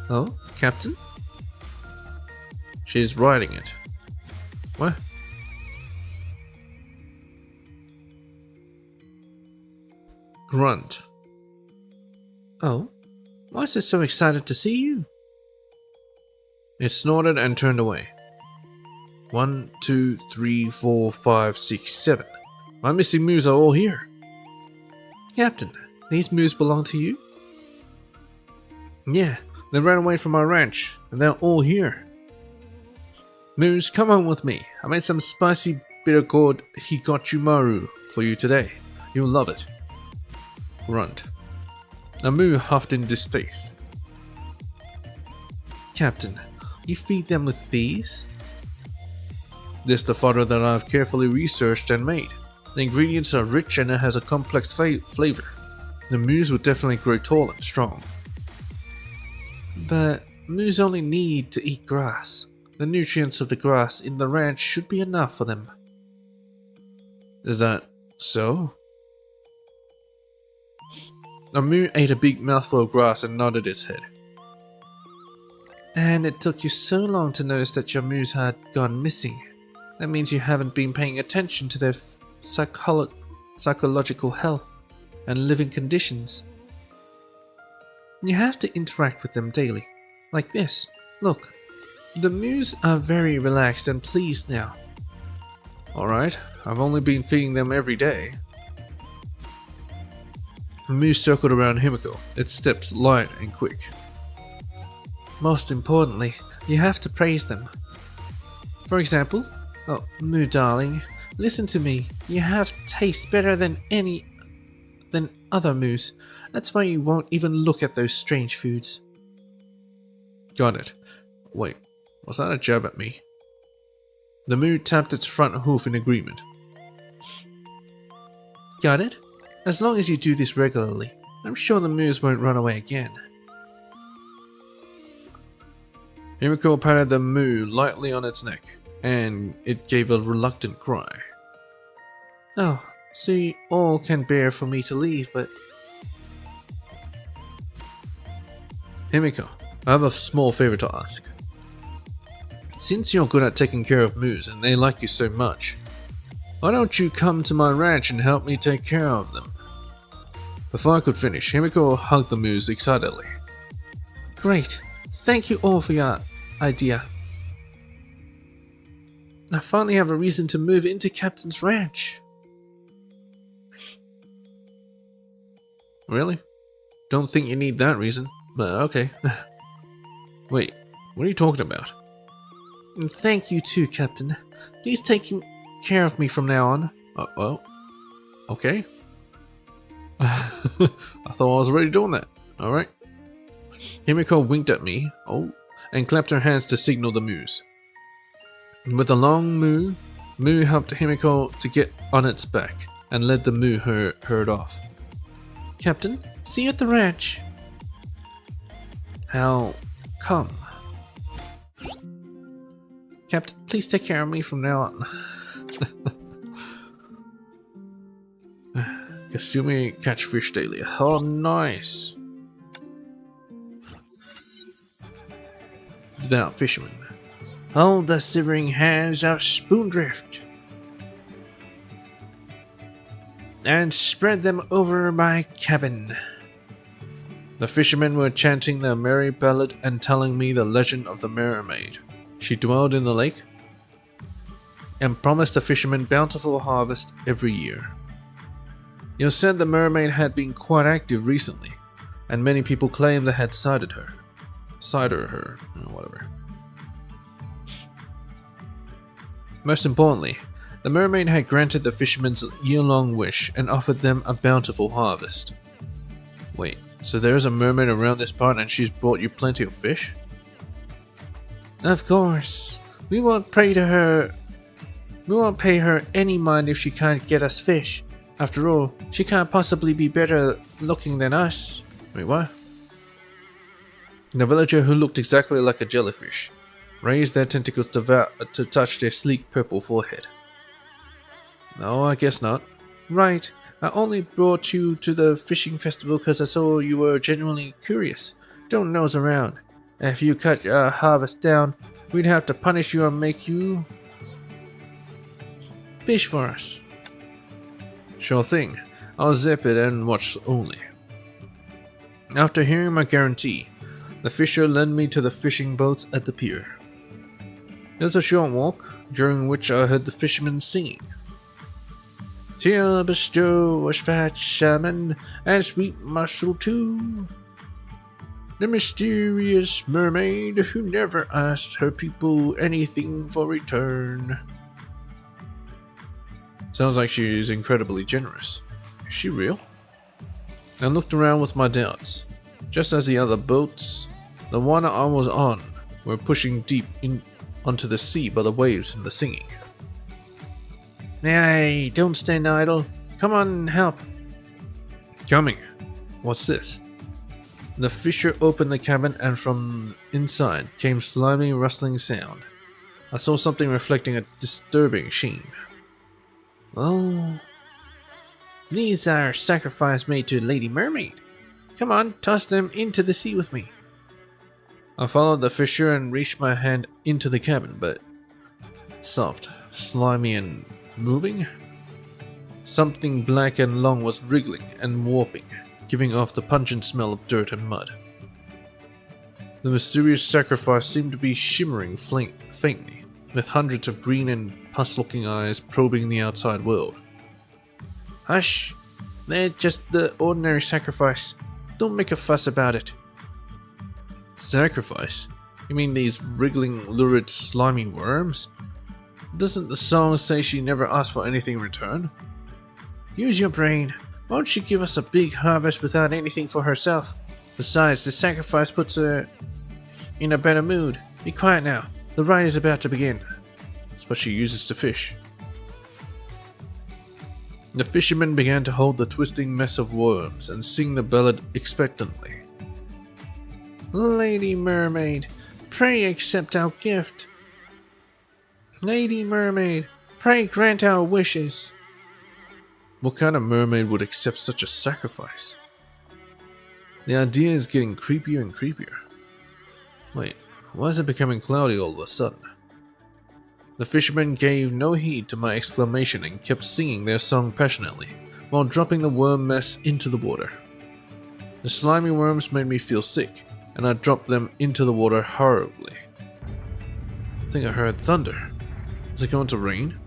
Oh, Captain? She's riding it. What? Grunt. Oh, why is it so excited to see you? It snorted and turned away. 1, 2, 3, 4, 5, 6, 7. My missing moose are all here. Captain, these moose belong to you? Yeah, they ran away from our ranch, and they're all here. Moose, come home with me. I made some spicy bitter gourd higochumaru for you today. You'll love it. Grunt. A moo huffed in distaste. Captain, you feed them with these? This is the fodder that I've carefully researched and made. The ingredients are rich and it has a complex flavor. The moose will definitely grow tall and strong. But moose only need to eat grass. The nutrients of the grass in the ranch should be enough for them. Is that so? A moo ate a big mouthful of grass and nodded its head. And it took you so long to notice that your moose had gone missing. That means you haven't been paying attention to their psychological health and living conditions. You have to interact with them daily. Like this. Look. The moose are very relaxed and pleased now. Alright, I've only been feeding them every day. The moose circled around Himiko, its steps light and quick. Most importantly, you have to praise them. For example, oh, moo darling, listen to me. You have taste better than other moose. That's why you won't even look at those strange foods. Got it. Wait, was that a jab at me? The moo tapped its front hoof in agreement. Got it? As long as you do this regularly, I'm sure the moose won't run away again. Himiko patted the moo lightly on its neck, and it gave a reluctant cry. Oh, so you all can bear for me to leave, but... Himiko, I have a small favor to ask. Since you're good at taking care of moose and they like you so much, why don't you come to my ranch and help me take care of them? Before I could finish, Himiko hugged the moose excitedly. Great. Thank you all for your idea. I finally have a reason to move into Captain's ranch. Really? Don't think you need that reason, but okay. Wait, what are you talking about? And thank you too, Captain. Please take care of me from now on. Well, okay. I thought I was already doing that. Alright. Himiko winked at me, and clapped her hands to signal the moose. With a long moo, Moo helped Himiko to get on its back and led the moo herd off. Captain, see you at the ranch. How come? Captain, please take care of me from now on. Kasumi catch fish daily. Oh, nice. Devout fisherman. Hold the shivering hands of Spoondrift and spread them over my cabin. The fishermen were chanting their merry ballad and telling me the legend of the mermaid. She dwelled in the lake and promised the fishermen bountiful harvest every year. It said the mermaid had been quite active recently, and many people claimed they had sighted her, whatever. Most importantly, the mermaid had granted the fishermen's year-long wish and offered them a bountiful harvest. Wait, so there is a mermaid around this part and she's brought you plenty of fish? Of course. We won't pay her any mind if she can't get us fish. After all, she can't possibly be better looking than us. Wait, what? The villager, who looked exactly like a jellyfish, raised their tentacles to touch their sleek purple forehead. No, I guess not. Right, I only brought you to the fishing festival because I saw you were genuinely curious. Don't nose around. If you cut your harvest down, we'd have to punish you and make you fish for us. Sure thing. I'll zip it and watch only. After hearing my guarantee, the fisher led me to the fishing boats at the pier. It was a short walk, during which I heard the fishermen singing. She'll bestow us fat salmon and sweet mussel too. The mysterious mermaid who never asked her people anything for return. Sounds like she is incredibly generous. Is she real? I looked around with my doubts. Just as the other boats, the one I was on, were pushing deep onto the sea by the waves and the singing. Hey, don't stand idle. Come on and help. Coming. What's this? The fisher opened the cabin and from inside came slimy rustling sound. I saw something reflecting a disturbing sheen. Oh, these are sacrifices made to Lady Mermaid. Come on, toss them into the sea with me. I followed the fisher and reached my hand into the cabin, but soft, slimy and moving? Something black and long was wriggling and warping, giving off the pungent smell of dirt and mud. The mysterious sacrifice seemed to be shimmering faintly, with hundreds of green and pus-looking eyes probing the outside world. Hush! They're just the ordinary sacrifice. Don't make a fuss about it. Sacrifice? You mean these wriggling, lurid, slimy worms? Doesn't the song say she never asked for anything in return? Use your brain. Won't she give us a big harvest without anything for herself? Besides, the sacrifice puts her in a better mood. Be quiet now. The ride is about to begin. That's what she uses to fish. The fisherman began to hold the twisting mess of worms and sing the ballad expectantly. Lady Mermaid, pray accept our gift. Lady Mermaid, pray grant our wishes. What kind of mermaid would accept such a sacrifice? The idea is getting creepier and creepier. Wait, why is it becoming cloudy all of a sudden? The fishermen gave no heed to my exclamation and kept singing their song passionately, while dropping the worm mess into the water. The slimy worms made me feel sick, and I dropped them into the water horribly. I think I heard thunder. Is it going to rain?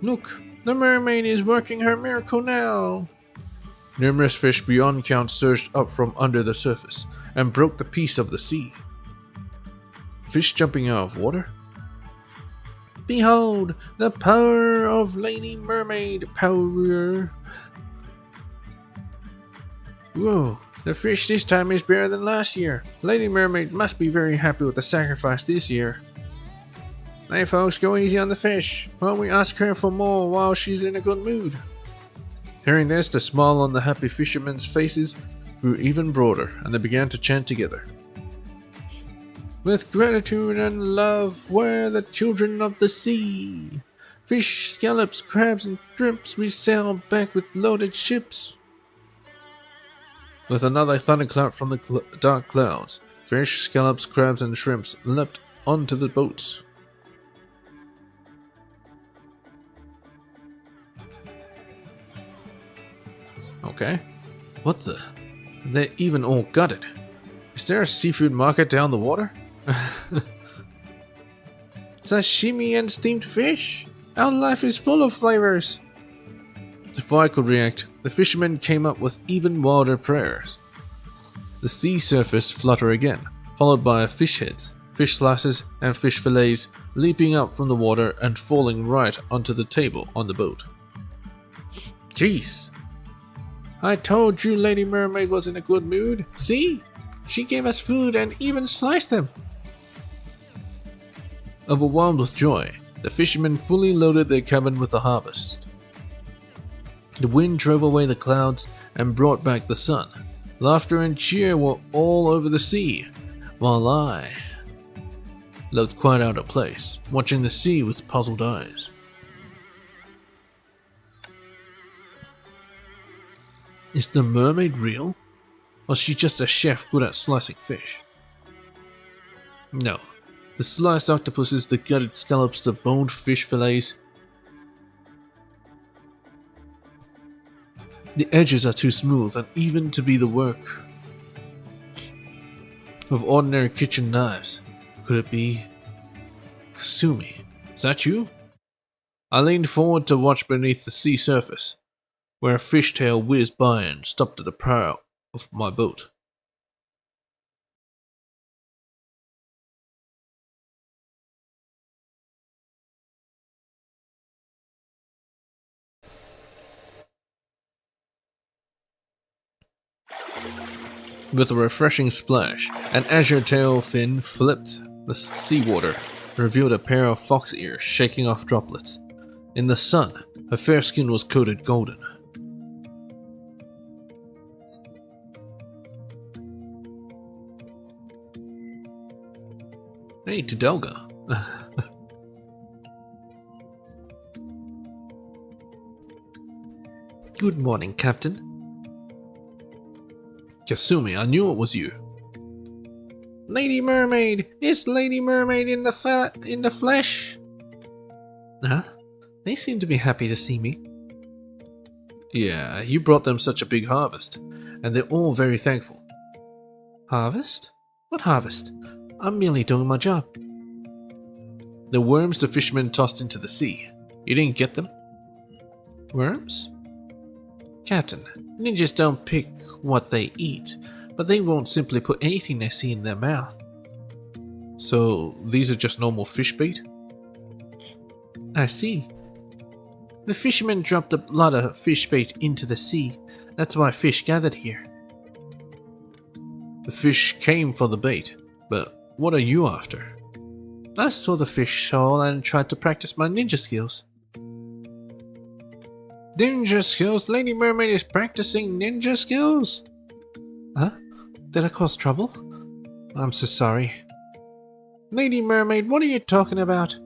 Look, the mermaid is working her miracle now. Numerous fish beyond count surged up from under the surface and broke the peace of the sea. Fish jumping out of water? Behold, the power of Lady Mermaid power. Whoa, the fish this time is bigger than last year. Lady Mermaid must be very happy with the sacrifice this year. Hey folks, go easy on the fish. Why don't we ask her for more while she's in a good mood? Hearing this, the smile on the happy fishermen's faces grew even broader, and they began to chant together. With gratitude and love, we're the children of the sea. Fish, scallops, crabs, and shrimps, we sail back with loaded ships. With another thunderclap from the dark clouds, fish, scallops, crabs, and shrimps leapt onto the boats. Okay. What the? They're even all gutted. Is there a seafood market down the water? Sashimi and steamed fish? Our life is full of flavors. Before I could react, the fishermen came up with even wilder prayers. The sea surface fluttered again, followed by fish heads, fish slices, and fish fillets leaping up from the water and falling right onto the table on the boat. Jeez. I told you Lady Mermaid was in a good mood. See? She gave us food and even sliced them. Overwhelmed with joy, the fishermen fully loaded their cabin with the harvest. The wind drove away the clouds and brought back the sun. Laughter and cheer were all over the sea, while I looked quite out of place, watching the sea with puzzled eyes. Is the mermaid real? Or is she just a chef good at slicing fish? No. The sliced octopuses, the gutted scallops, the boned fish fillets. The edges are too smooth and even to be the work of ordinary kitchen knives. Could it be Kasumi? Is that you? I leaned forward to watch beneath the sea surface, where a fishtail whizzed by and stopped at the prow of my boat. With a refreshing splash, an azure tail fin flipped the seawater, revealed a pair of fox ears shaking off droplets. In the sun, her fair skin was coated golden. Hey, Tudelga. Good morning, Captain. Kasumi, I knew it was you. Lady Mermaid! It's Lady Mermaid in the flesh! Huh? They seem to be happy to see me. Yeah, you brought them such a big harvest, and they're all very thankful. Harvest? What harvest? I'm merely doing my job. The worms the fishermen tossed into the sea. You didn't get them? Worms? Captain, ninjas don't pick what they eat, but they won't simply put anything they see in their mouth. So, these are just normal fish bait? I see. The fishermen dropped a lot of fish bait into the sea. That's why fish gathered here. The fish came for the bait, but what are you after? I saw the fish shoal and tried to practice my ninja skills. Ninja skills? Lady Mermaid is practicing ninja skills? Huh? Did I cause trouble? I'm so sorry. Lady Mermaid, what are you talking about?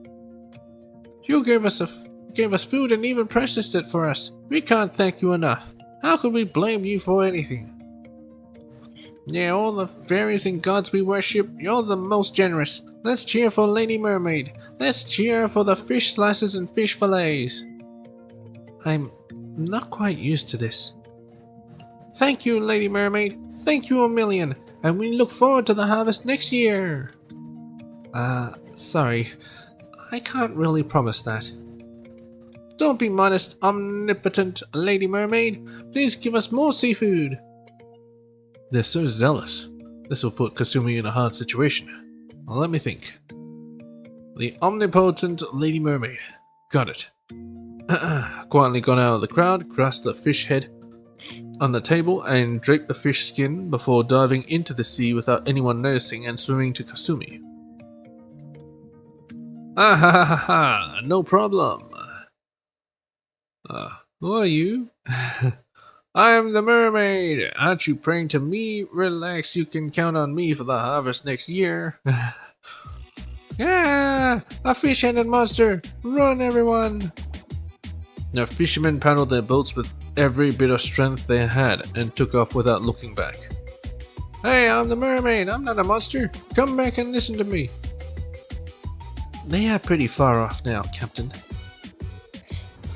You gave us food and even processed it for us. We can't thank you enough. How could we blame you for anything? Yeah, all the fairies and gods we worship, you're the most generous. Let's cheer for Lady Mermaid. Let's cheer for the fish slices and fish fillets. I'm not quite used to this. Thank you, Lady Mermaid. Thank you a million. And we look forward to the harvest next year. Sorry. I can't really promise that. Don't be modest, omnipotent Lady Mermaid. Please give us more seafood. They're so zealous. This will put Kasumi in a hard situation. Well, let me think. The omnipotent Lady Mermaid. Got it. Quietly got out of the crowd, grasped the fish head on the table, and draped the fish skin before diving into the sea without anyone noticing and swimming to Kasumi. Ah ha ha ha ha! No problem. Who are you? I am the mermaid. Aren't you praying to me? Relax, you can count on me for the harvest next year. Yeah, a fish-headed monster! Run, everyone! The fishermen paddled their boats with every bit of strength they had and took off without looking back. Hey, I'm the mermaid. I'm not a monster. Come back and listen to me. They are pretty far off now, Captain.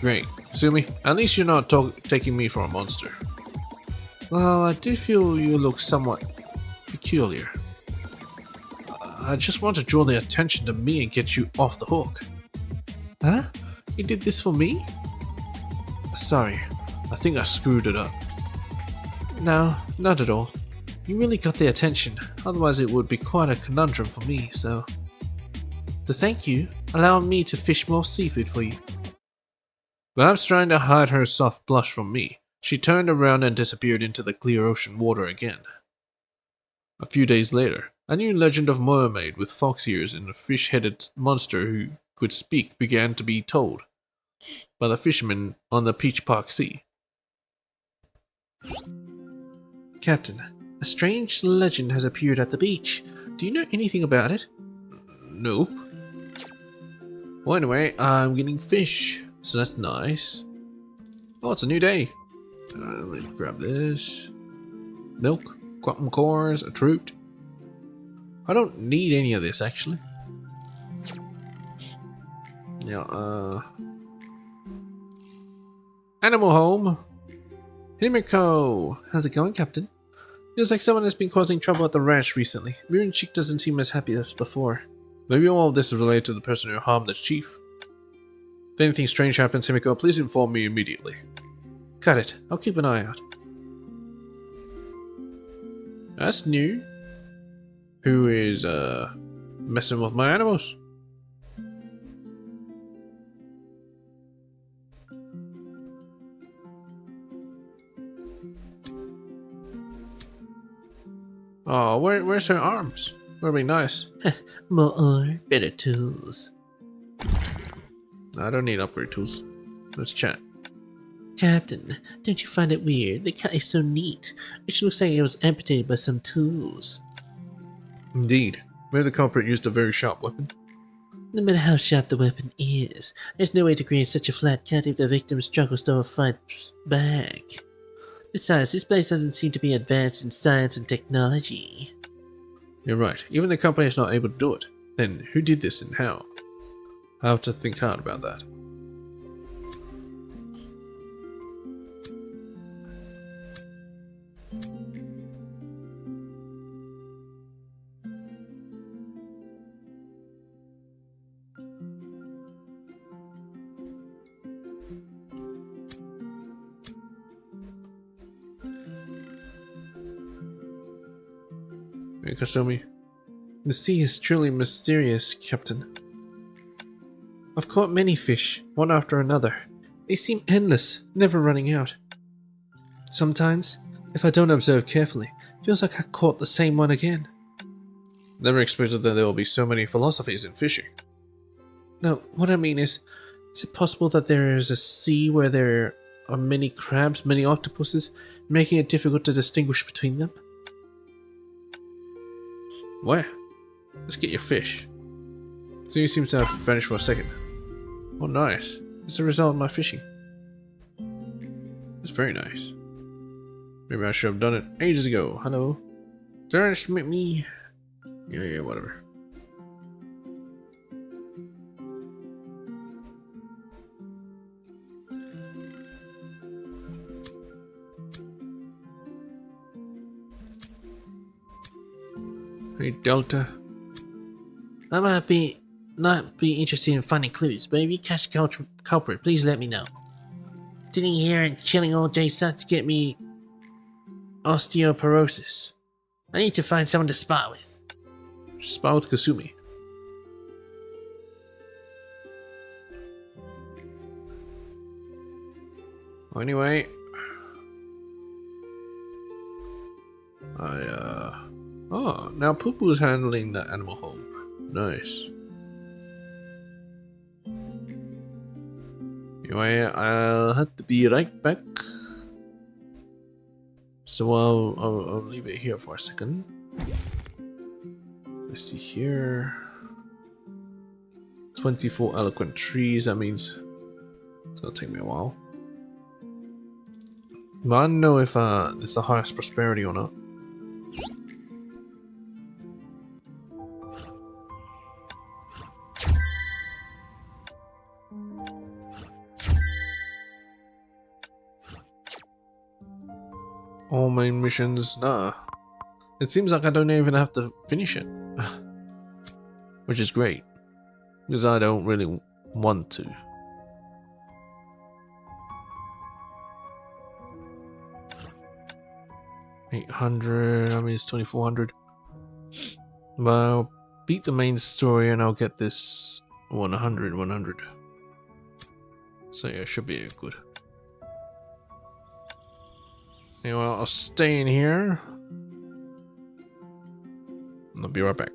Great. Kasumi, at least you're not taking me for a monster. Well, I do feel you look somewhat peculiar. I just want to draw the attention to me and get you off the hook. Huh? You did this for me? Sorry, I think I screwed it up. No, not at all. You really got their attention, otherwise it would be quite a conundrum for me, so... To thank you, allow me to fish more seafood for you. Perhaps trying to hide her soft blush from me, she turned around and disappeared into the clear ocean water again. A few days later, a new legend of mermaid with fox ears and a fish-headed monster who could speak began to be told by the fishermen on the Peach Park Sea. Captain, a strange legend has appeared at the beach. Do you know anything about it? Nope. Well, anyway, I'm getting fish, so that's nice. Oh, it's a new day. Let me grab this. Milk, quantum cores, a truth. I don't need any of this actually. Yeah, Animal Home. Himiko! How's it going, Captain? Feels like someone has been causing trouble at the ranch recently. Mirren Chick doesn't seem as happy as before. Maybe all of this is related to the person who harmed the chief. If anything strange happens, Himiko, please inform me immediately. Got it. I'll keep an eye out. That's new. Who is, messing with my animals? Oh, where's her arms? That'd be nice. More ore, better tools. I don't need upgrade tools. Let's chat. Captain, don't you find it weird? The cut is so neat. It looks like it was amputated by some tools. Indeed. Maybe the culprit used a very sharp weapon. No matter how sharp the weapon is, there's no way to create such a flat cut if the victim struggles to fight back. Besides, this place doesn't seem to be advanced in science and technology. You're right. Even the company is not able to do it. Then who did this and how? I have to think hard about that. Hey, Kasumi. The sea is truly mysterious, Captain. I've caught many fish, one after another. They seem endless, never running out. Sometimes, if I don't observe carefully, it feels like I caught the same one again. Never expected that there will be so many philosophies in fishing. No, what I mean is it possible that there is a sea where there are many crabs, many octopuses, making it difficult to distinguish between them? Where? Let's get your fish. So you seem to have vanished for a second. Oh, nice. It's a result of my fishing. It's very nice. Maybe I should have done it ages ago. Hello. Don't underestimate me. Yeah, whatever. Hey, Delta. I might not be interested in finding clues, but if you catch the culprit, please let me know. Sitting here and chilling all day starts to get me osteoporosis. I need to find someone to spar with. Spar with Kasumi. Well, anyway, oh, now Poo Poo's handling the animal home. Nice. Anyway, I'll have to be right back. So I'll leave it here for a second. Let's see here. 24 eloquent trees, that means it's gonna take me a while. But I don't know if it's the highest prosperity or not. All main missions, nah. It seems like I don't even have to finish it. Which is great. Because I don't really want to. $800, I mean it's 2400. But I'll beat the main story and I'll get this 100. So yeah, it should be good. Anyway, I'll stay in here. I'll be right back.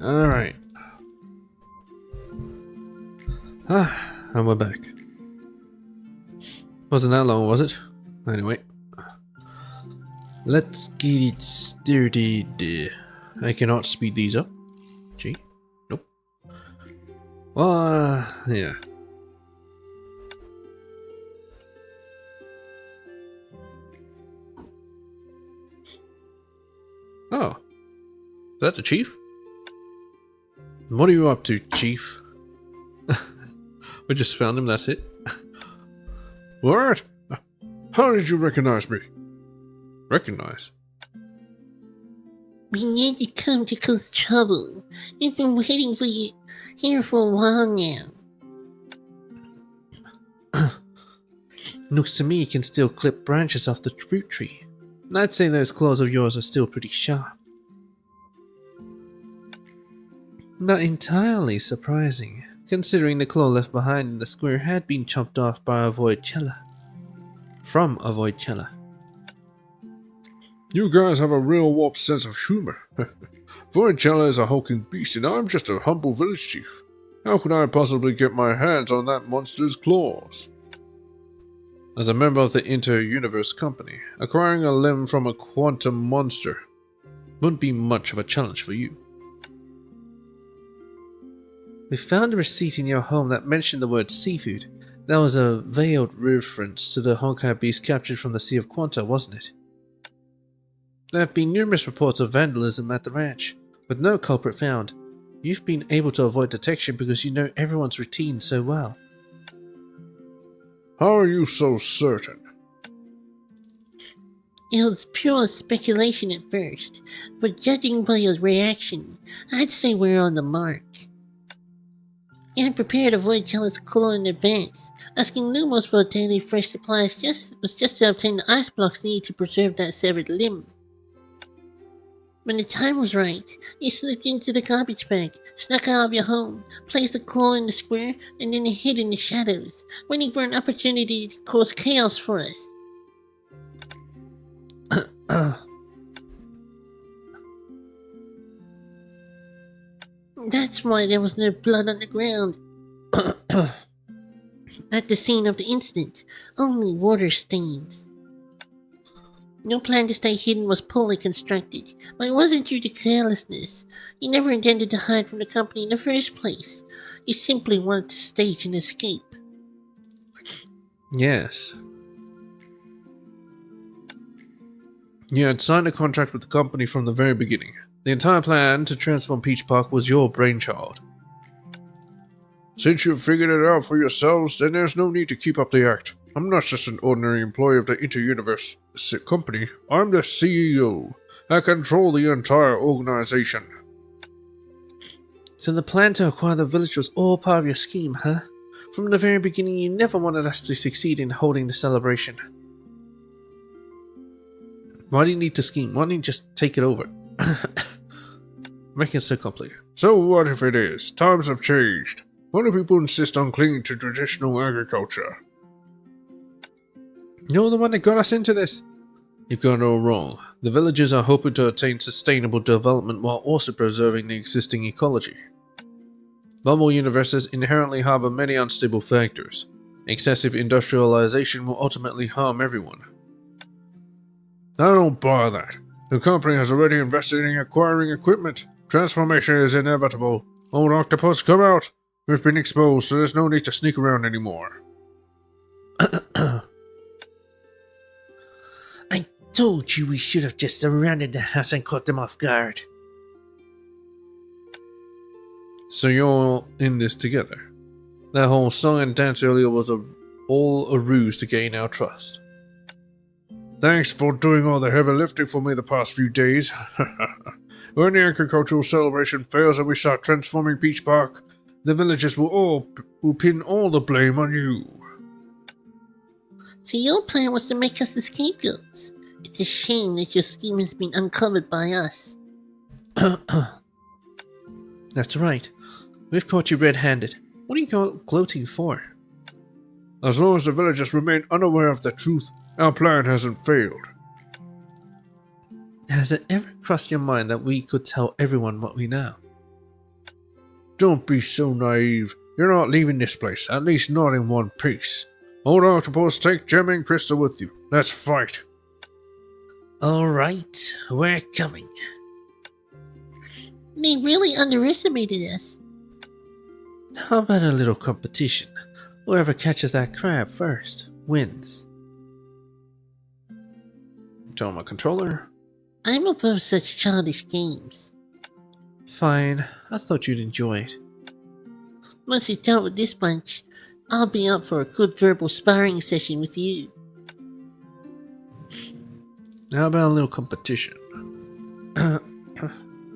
Alright. And we're back. Wasn't that long, was it? Anyway. Let's get it started. I cannot speed these up. Gee. Nope. Well, yeah. Oh. Is that the chief? What are you up to, chief? We just found him, that's it. What? How did you recognize me? Recognize? We need to come to cause trouble. We've been waiting for you here for a while now. Looks to me you can still clip branches off the fruit tree. I'd say those claws of yours are still pretty sharp. Not entirely surprising, considering the claw left behind in the square had been chopped off by a Voidchella. From a Voidchella. You guys have a real warped sense of humor. Voidchella is a hulking beast and I'm just a humble village chief. How could I possibly get my hands on that monster's claws? As a member of the Inter-Universe Company, acquiring a limb from a quantum monster wouldn't be much of a challenge for you. We found a receipt in your home that mentioned the word seafood. That was a veiled reference to the Honkai beast captured from the Sea of Quanta, wasn't it? There have been numerous reports of vandalism at the ranch, with no culprit found. You've been able to avoid detection because you know everyone's routine so well. How are you so certain? It was pure speculation at first, but judging by your reaction, I'd say we're on the mark. I had prepared a Voidchella's claw in advance, asking Lumos for daily fresh supplies was just to obtain the ice blocks needed to preserve that severed limb. When the time was right, you slipped into the garbage bag, snuck out of your home, placed the claw in the square, and then hid in the shadows, waiting for an opportunity to cause chaos for us. That's why there was no blood on the ground. At the scene of the incident, only water stains. Your plan to stay hidden was poorly constructed, but it wasn't due to carelessness. You never intended to hide from the company in the first place. You simply wanted to stage an escape. Yes. You had signed a contract with the company from the very beginning. The entire plan to transform Peach Park was your brainchild. Since you've figured it out for yourselves, then there's no need to keep up the act. I'm not just an ordinary employee of the Inter-Universe Company. I'm the CEO. I control the entire organization. So the plan to acquire the village was all part of your scheme, huh? From the very beginning you never wanted us to succeed in holding the celebration. Why do you need to scheme? Why don't you just take it over? Make it so complicated. So what if it is? Times have changed. Why do people insist on clinging to traditional agriculture? You're the one that got us into this. You've got it all wrong. The villagers are hoping to attain sustainable development while also preserving the existing ecology. Bubble universes inherently harbor many unstable factors. Excessive industrialization will ultimately harm everyone. I don't buy that. The company has already invested in acquiring equipment. Transformation is inevitable. Old octopus, come out. We've been exposed, so there's no need to sneak around anymore. I told you we should have just surrounded the house and caught them off guard. So you're in this together. That whole song and dance earlier was all a ruse to gain our trust. Thanks for doing all the heavy lifting for me the past few days. When the agricultural celebration fails and we start transforming Peach Park, the villagers will pin all the blame on you. So your plan was to make us the scapegoats. It's a shame that your scheme has been uncovered by us. That's right. We've caught you red-handed. What are you gloating for? As long as the villagers remain unaware of the truth, our plan hasn't failed. Has it ever crossed your mind that we could tell everyone what we know? Don't be so naive. You're not leaving this place, at least not in one piece. Old Octopus, take Gem and Crystal with you. Let's fight. Alright, we're coming. They really underestimated us. How about a little competition? Whoever catches that crab first wins. Tell my controller. I'm above such childish games. Fine, I thought you'd enjoy it. Once you're done with this bunch, I'll be up for a good verbal sparring session with you. How about a little competition?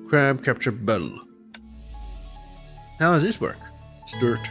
Crab capture battle. How does this work? Start.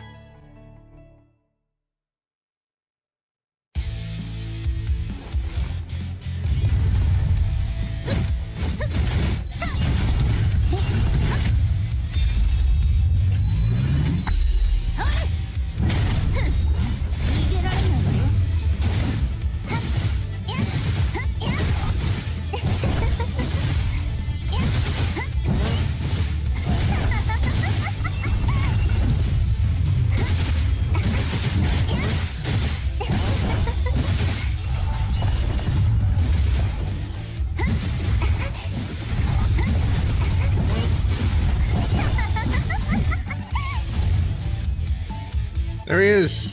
There he is.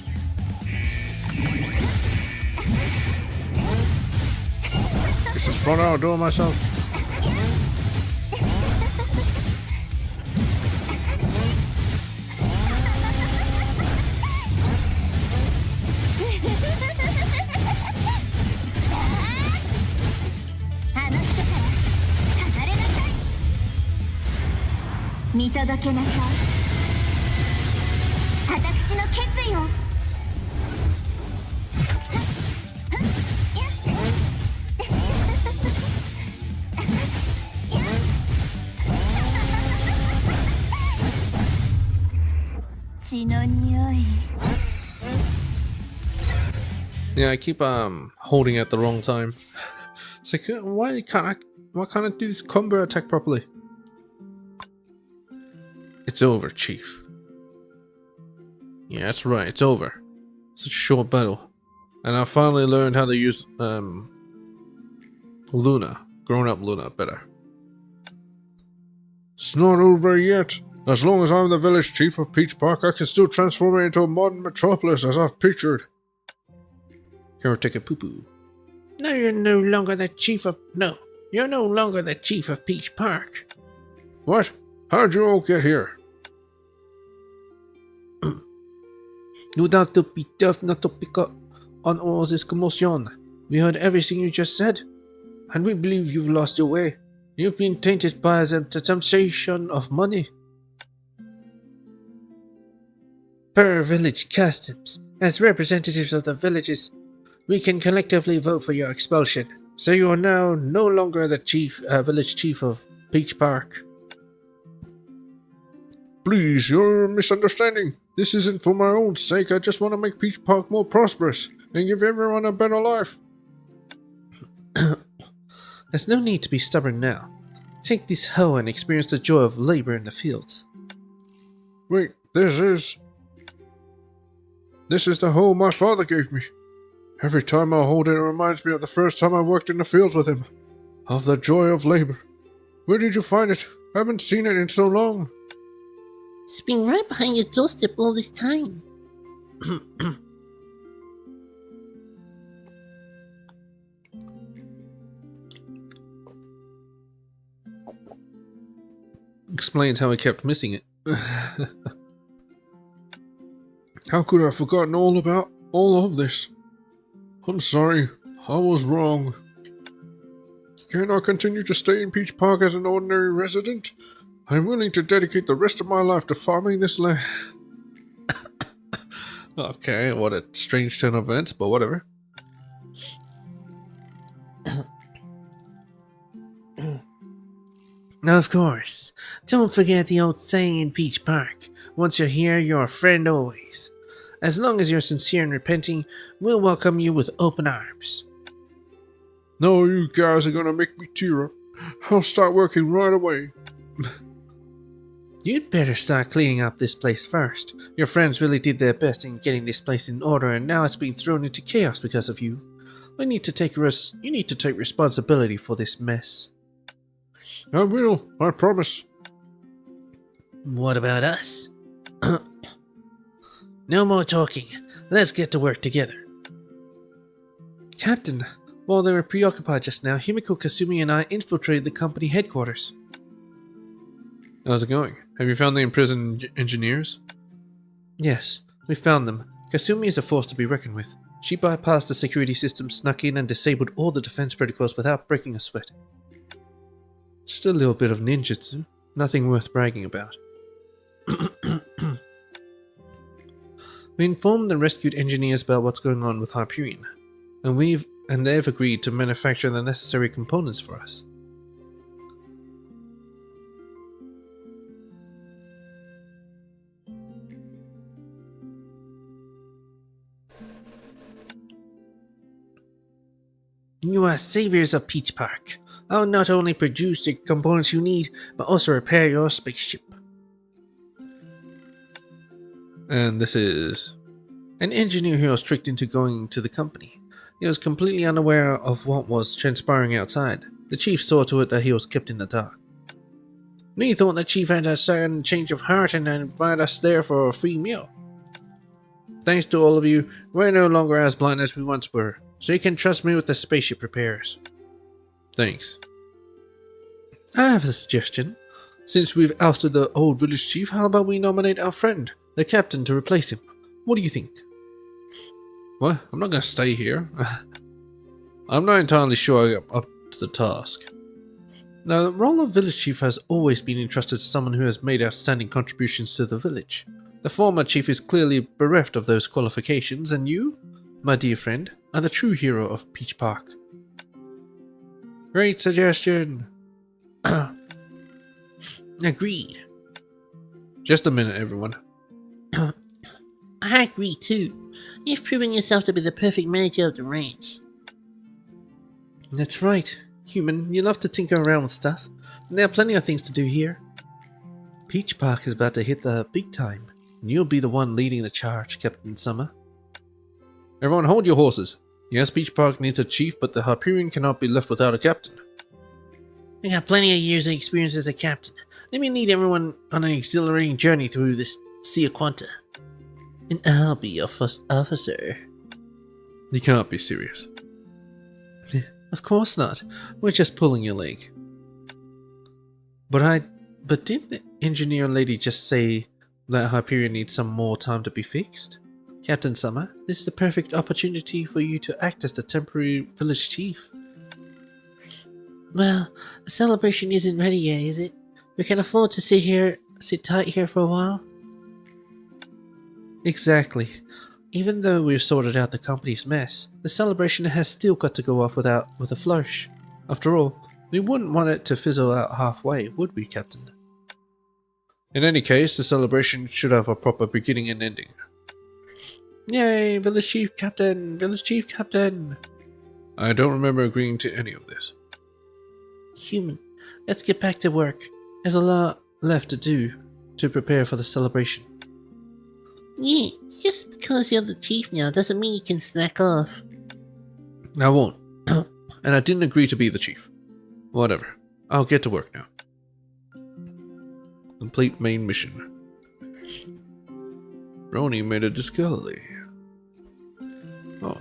Just a spot out doing myself. Yeah, I keep holding at the wrong time. It's like, why can't I do this combo attack properly? It's over, Chief. Yeah, that's right, it's over. Such a short battle. And I finally learned how to use Luna, grown-up Luna, better. It's not over yet. As long as I'm the village chief of Peach Park, I can still transform it into a modern metropolis as I've pictured. Here, take a poo-poo. No, you're no longer the chief of... No, you're no longer the chief of Peach Park. What? How'd you all get here? You don't have to be tough not to pick up on all this commotion. We heard everything you just said, and we believe you've lost your way. You've been tainted by the temptation of money. Per village customs, as representatives of the villages, we can collectively vote for your expulsion. So you are now no longer the village chief of Peach Park. Please, you're misunderstanding. This isn't for my own sake. I just want to make Peach Park more prosperous and give everyone a better life. There's no need to be stubborn now. Take this hoe and experience the joy of labor in the fields. Wait, this is the hoe my father gave me. Every time I hold it, it reminds me of the first time I worked in the fields with him. Of the joy of labor. Where did you find it? I haven't seen it in so long. It's been right behind your doorstep all this time. Explains how he kept missing it. How could I have forgotten all of this? I'm sorry, I was wrong. Can I continue to stay in Peach Park as an ordinary resident? I'm willing to dedicate the rest of my life to farming this land. Okay, what a strange turn of events, but whatever. Of course. Don't forget the old saying in Peach Park. Once you're here, you're a friend always. As long as you're sincere and repenting, we'll welcome you with open arms. No, you guys are gonna make me tear up. I'll start working right away. You'd better start cleaning up this place first. Your friends really did their best in getting this place in order, and now it's been thrown into chaos because of you. You need to take responsibility for this mess. I will, I promise. What about us? No more talking. Let's get to work together. Captain, while they were preoccupied just now, Himiko, Kasumi, and I infiltrated the company headquarters. How's it going? Have you found the imprisoned engineers? Yes, we found them. Kasumi is a force to be reckoned with. She bypassed the security system, snuck in, and disabled all the defense protocols without breaking a sweat. Just a little bit of ninjutsu, nothing worth bragging about. We informed the rescued engineers about what's going on with Hyperion, and they've agreed to manufacture the necessary components for us. You are saviors of Peach Park. I'll not only produce the components you need, but also repair your spaceship. And this is... An engineer who was tricked into going to the company. He was completely unaware of what was transpiring outside. The chief saw to it that he was kept in the dark. We thought the chief had a sudden change of heart and invited us there for a free meal. Thanks to all of you, we're no longer as blind as we once were, so you can trust me with the spaceship repairs. Thanks. I have a suggestion. Since we've ousted the old village chief, how about we nominate our friend, the captain, to replace him? What do you think? What? I'm not going to stay here. I'm not entirely sure I'm up to the task. Now, the role of village chief has always been entrusted to someone who has made outstanding contributions to the village. The former chief is clearly bereft of those qualifications, and you, my dear friend, are the true hero of Peach Park. Great suggestion. Agreed. Just a minute, everyone. I agree too. You've proven yourself to be the perfect manager of the ranch. That's right. Human, you love to tinker around with stuff. And there are plenty of things to do here. Peach Park is about to hit the big time, and you'll be the one leading the charge, Captain Summer. Everyone hold your horses. Yes, Peach Park needs a chief, but the Hyperion cannot be left without a captain. I got plenty of years of experience as a captain. Let me lead everyone on an exhilarating journey through this Sea of Quanta. And I'll be your first officer. You can't be serious. Of course not. We're just pulling your leg. But didn't the engineer lady just say that Hyperion needs some more time to be fixed? Captain Summer, this is the perfect opportunity for you to act as the temporary village chief. Well, the celebration isn't ready yet, is it? We can afford to sit tight here for a while. Exactly. Even though we've sorted out the company's mess, the celebration has still got to go off with a flourish. After all, we wouldn't want it to fizzle out halfway, would we, Captain? In any case, the celebration should have a proper beginning and ending. Yay, Village Chief Captain! Village Chief Captain! I don't remember agreeing to any of this. Human, let's get back to work. There's a lot left to do to prepare for the celebration. Yeah, just because you're the chief now doesn't mean you can snack off. I won't. And I didn't agree to be the chief. Whatever. I'll get to work now. Complete main mission. Brony made a discovery. Oh.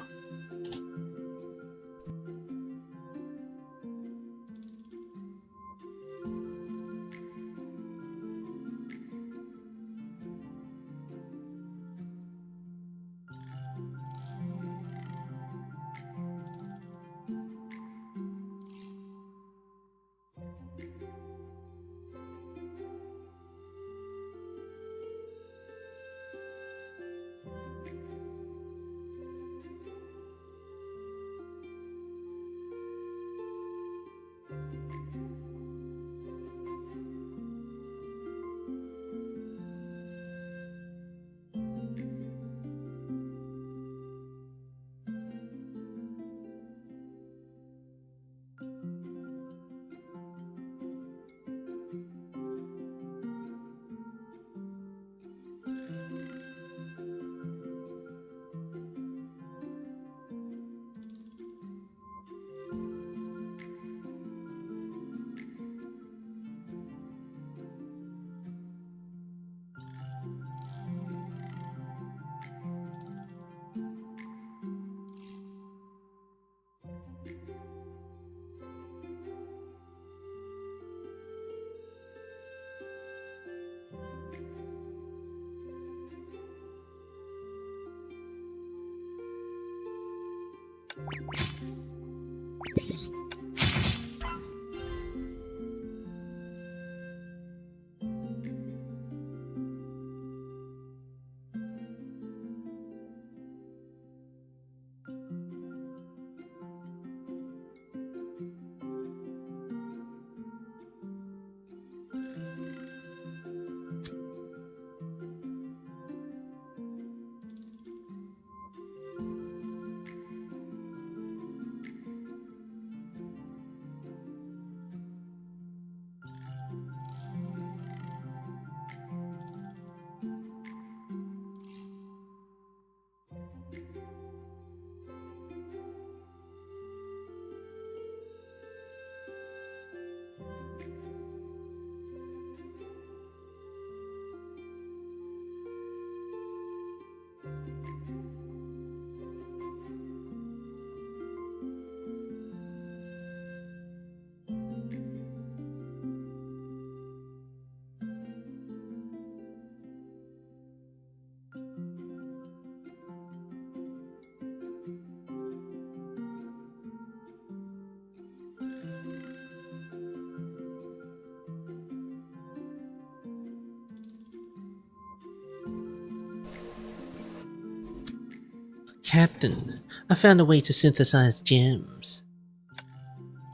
Captain, I found a way to synthesize gems.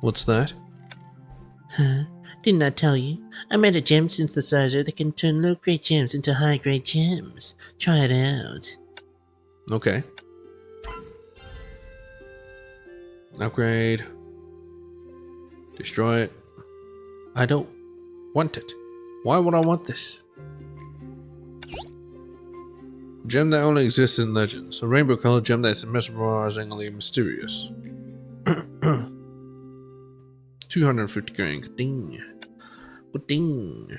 What's that? Huh? Didn't I tell you? I made a gem synthesizer that can turn low-grade gems into high-grade gems. Try it out. Okay. Upgrade. Destroy it. I don't want it. Why would I want this? Gem that only exists in legends. A rainbow colored gem that's mesmerizingly mysterious. 250 grand. Ding. Ding.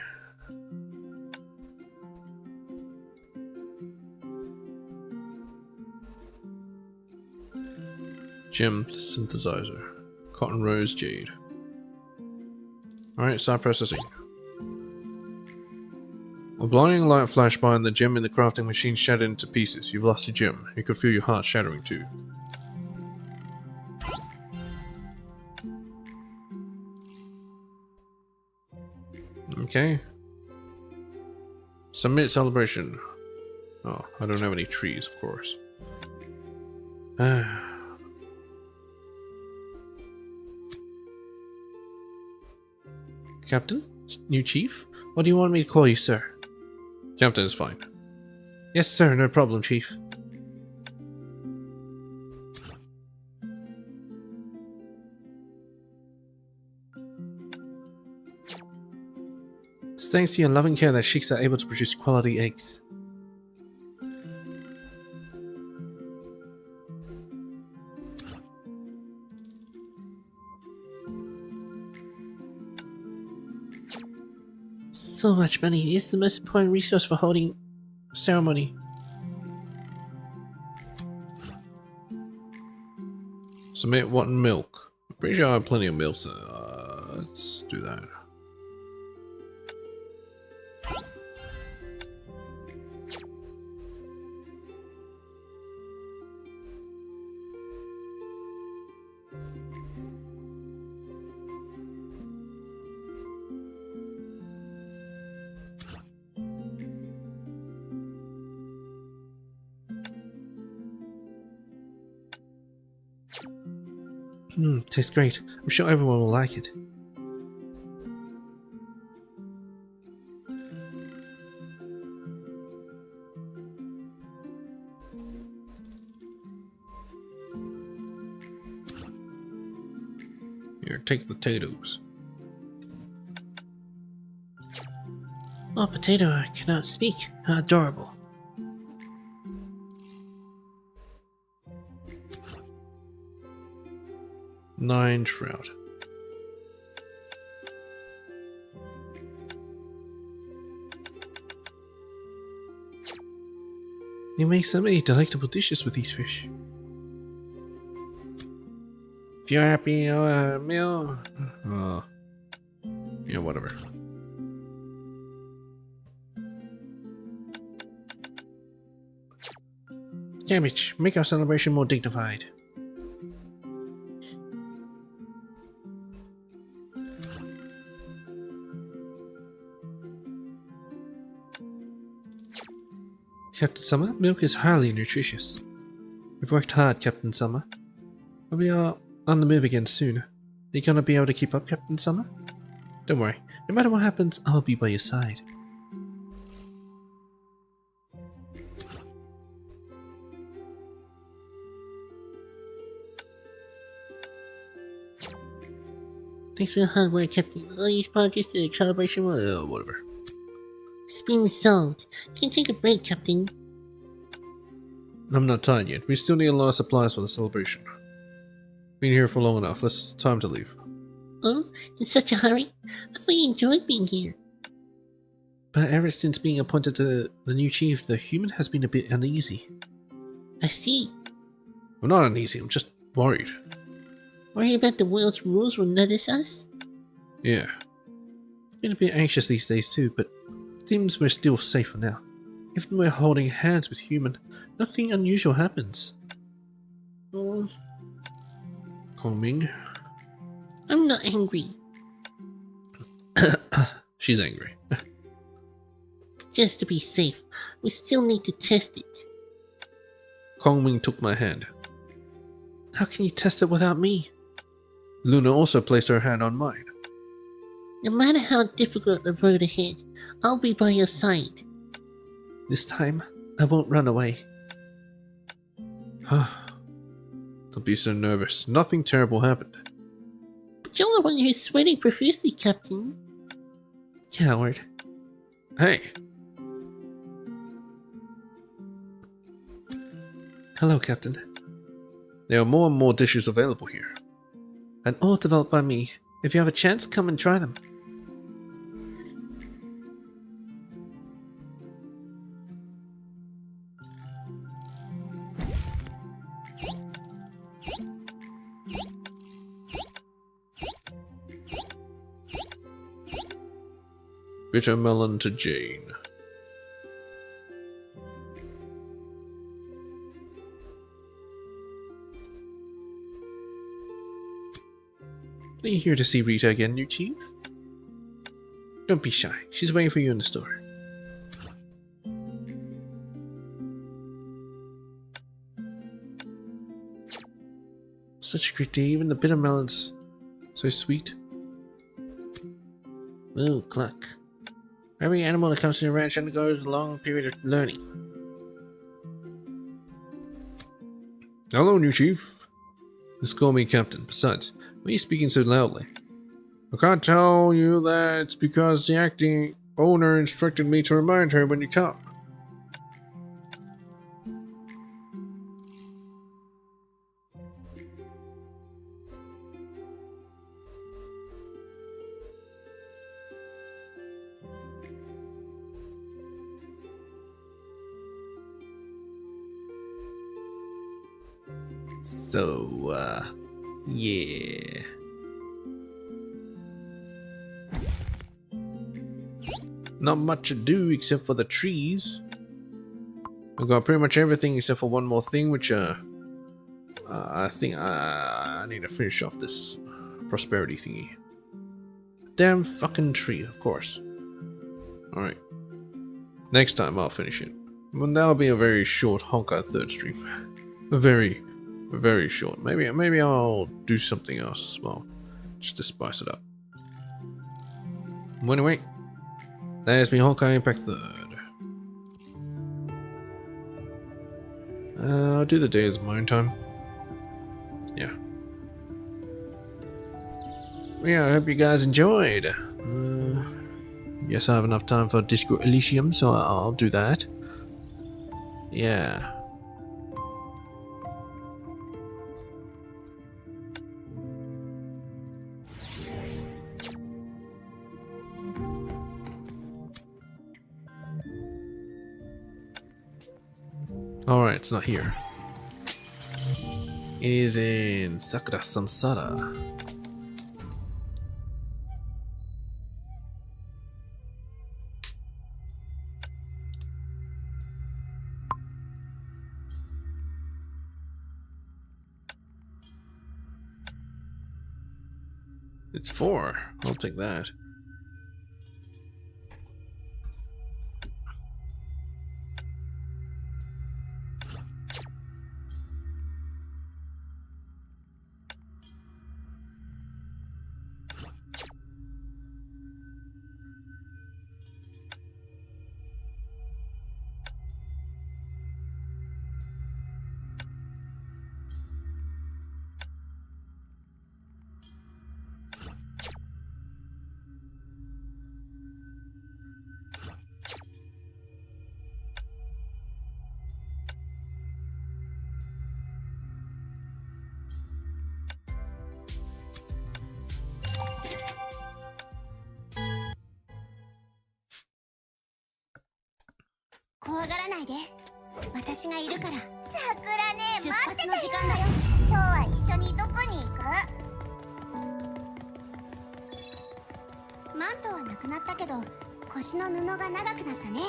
Gem synthesizer. Cotton rose jade. Alright, start processing. A blinding light flashed by and the gem in the crafting machine shattered into pieces. You've lost your gem. You could feel your heart shattering too. Okay. Submit celebration. Oh, I don't have any trees, of course. Captain? New chief? What do you want me to call you, sir? Captain is fine. Yes, sir, no problem, chief. It's thanks to your loving care that chicks are able to produce quality eggs. So much money. It's the most important resource for holding ceremony. Submit wanting milk. I'm pretty sure I have plenty of milk, so let's do that. Tastes great. I'm sure everyone will like it. Here, take the potatoes. Oh, potato, I cannot speak. How adorable. Nine trout. You make so many delectable dishes with these fish. If you're happy, you know, a meal. Yeah, whatever. Cabbage, make our celebration more dignified. Captain Summer, milk is highly nutritious. We've worked hard, Captain Summer. But we are on the move again soon. Are you gonna be able to keep up, Captain Summer? Don't worry. No matter what happens, I'll be by your side. Thanks for the hard work, Captain. All these progress to the calibration will... Whatever. It's been resolved. You can take a break, Captain. I'm not tired yet. We still need a lot of supplies for the celebration. Been here for long enough. It's time to leave. Oh? In such a hurry? I thought you enjoyed being here. But ever since being appointed to the new chief, the human has been a bit uneasy. I see. I'm not uneasy, I'm just worried. Worried about the world's rules will notice us? Yeah. I've been a bit anxious these days too, but it seems we're still safe for now. Even when we're holding hands with human, nothing unusual happens. Calming. I'm not angry. She's angry. Just to be safe, we still need to test it. Kongming took my hand. How can you test it without me? Luna also placed her hand on mine. No matter how difficult the road ahead, I'll be by your side. This time, I won't run away. Don't be so nervous. Nothing terrible happened. But you're the one who's sweating profusely, Captain. Coward. Hey. Hello, Captain. There are more and more dishes available here. And all developed by me. If you have a chance, come and try them. Bitter melon to Jane. Are you here to see Rita again, new chief? Don't be shy. She's waiting for you in the store. Such a great day, even the bitter melons. So sweet. Ooh, cluck. Every animal that comes to the ranch undergoes a long period of learning. Hello, new chief. Just call me Captain. Besides, why are you speaking so loudly? I can't tell you that it's because the acting owner instructed me to remind her when you come. So, yeah. Not much to do except for the trees. I've got pretty much everything except for one more thing, which, I think I need to finish off this prosperity thingy. Damn fucking tree, of course. Alright. Next time I'll finish it. But that'll be a very short Honkai third stream. Very short. Maybe I'll do something else as well, just to spice it up. Well, anyway, that has been Honkai Impact 3rd. I'll do the day as mine time. Yeah. Well, yeah, I hope you guys enjoyed. Yes, I have enough time for Disco Elysium, so I'll do that. Yeah. Alright, it's not here. It is in Sakura Samsara. It's 4. I'll take that. 怖がらないで。私がいるから。さくらね、待ってたよ。出発の時間だよ。今日は一緒にどこに行く？マントはなくなったけど、腰の布が長くなったね。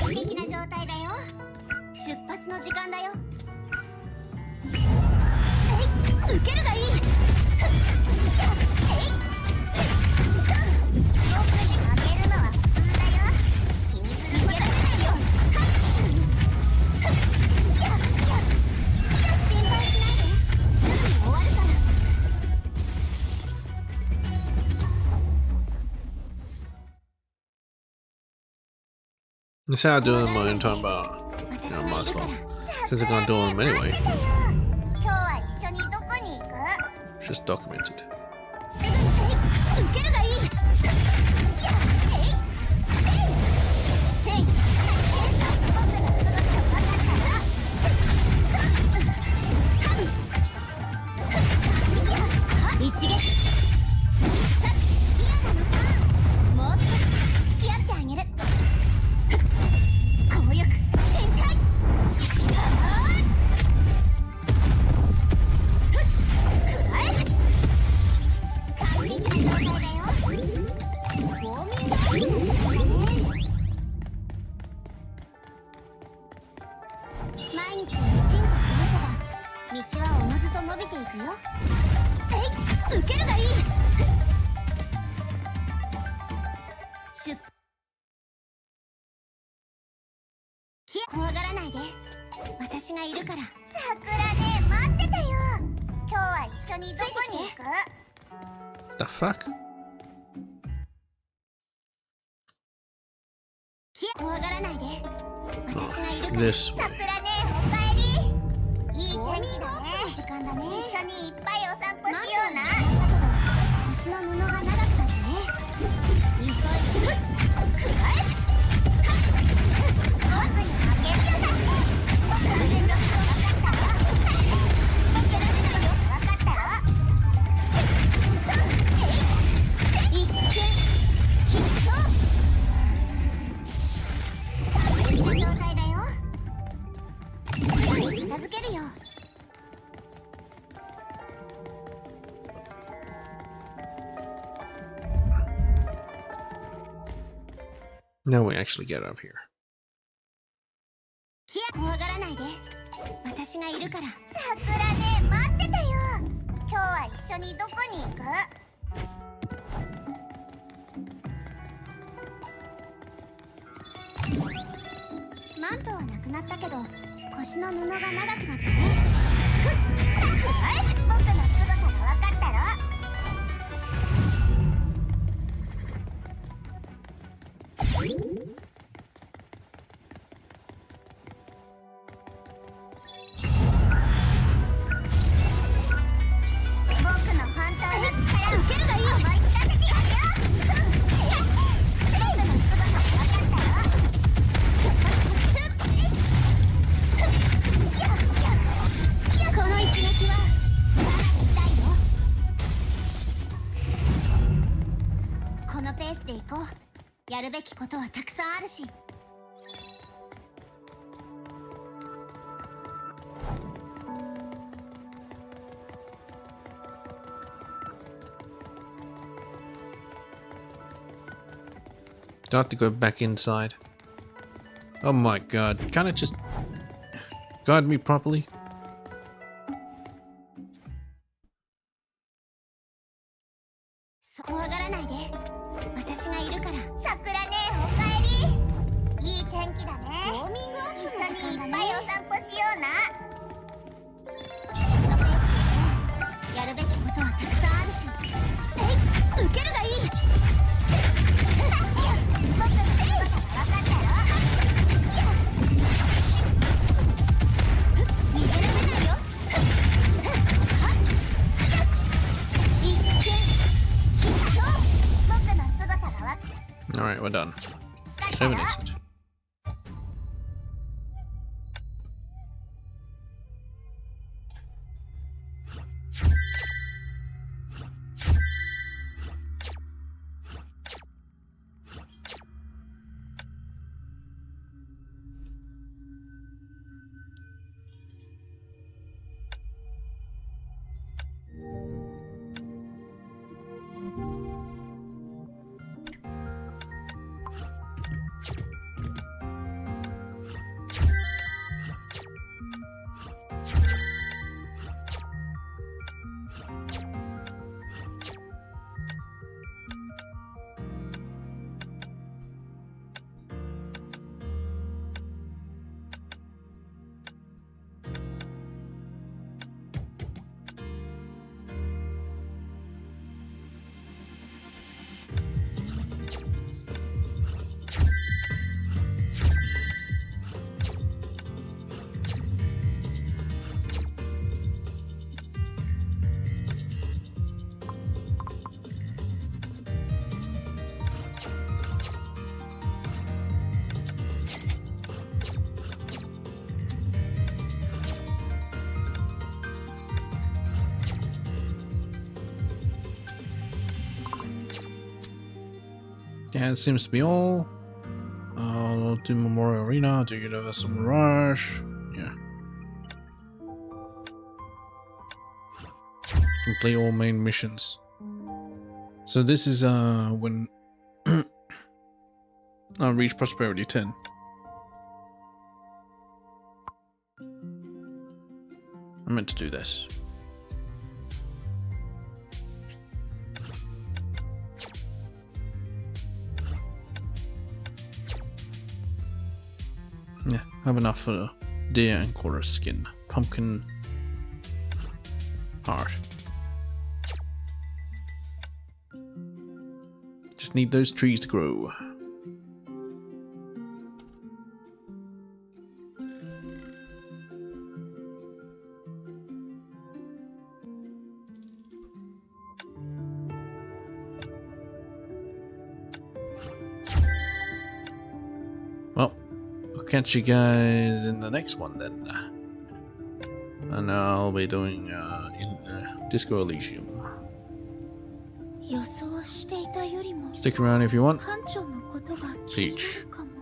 完璧な状態だよ。出発の時間だよ。受けるがいい。僕に負けるのは普通だよ。気にすることはないよ。心配しないで。すぐに終わるから。Instead of doing my own time bar, might as well. Since I can't do them anyway, 今日は一緒にどこに行く？ it's just documented. 受けるがいい。一撃。もう少し付き合ってあげる。強力展開。毎日をきちんと過ごせば道はおのずと伸びていくよ。受けるがいい。怖がらないで。私がいるから。さくらね、待ってたよ。今日は一緒にどこに行く？ The fuck? 怖がらないで。私がいるから。 This さくら way. ね、おかえり。いい天気だね。時間だね。一緒にいっぱいお散歩しような。だけど腰の布が長くなってね。急いでくらえ。僕に負けるよ。僕の全力を分かったろ。負けられないよ。分かったろ。一見必勝。完璧な状態だよ。すぐに片付けるよ。Now we actually get out of here. 怖がらないで。私がいるから。さくらね、待ってたよ。今日は一緒にどこに行く？マントはなくなったけど、腰の布が長くなったね。僕のすごさが分かったろ。僕の本当の力を受けるがいい。思い知らせてやるよ。僕のすごさが分かったろ。この一撃はかなり痛いよ。このペースで行こう。やるべきことはたくさんあるし。Do I have to go back inside? Oh my god. Can't it just guide me properly? 怖がらないで。私がいるから。さくらね、おかえり。いい天気だね。ウォーミングアップ一緒にいっぱいお散歩しような。このペースでやるべきことはたくさんあるし。受けるがいい。僕のすごさが分かったろ。逃げられないよ。一見Alright, we're done. 7 exit. Yeah, it seems to be all. I'll do Memorial Arena, do Universal Mirage. Yeah. Complete all main missions. So this is when I reach Prosperity 10. I meant to do this. Yeah, have enough for deer and quarter skin. Pumpkin heart. Just need those trees to grow. Well, I'll catch you guys in the next one then. And I'll be doing Disco Elysium. 予想していたよりも Stick around if you want. 班長のことが気になるかも。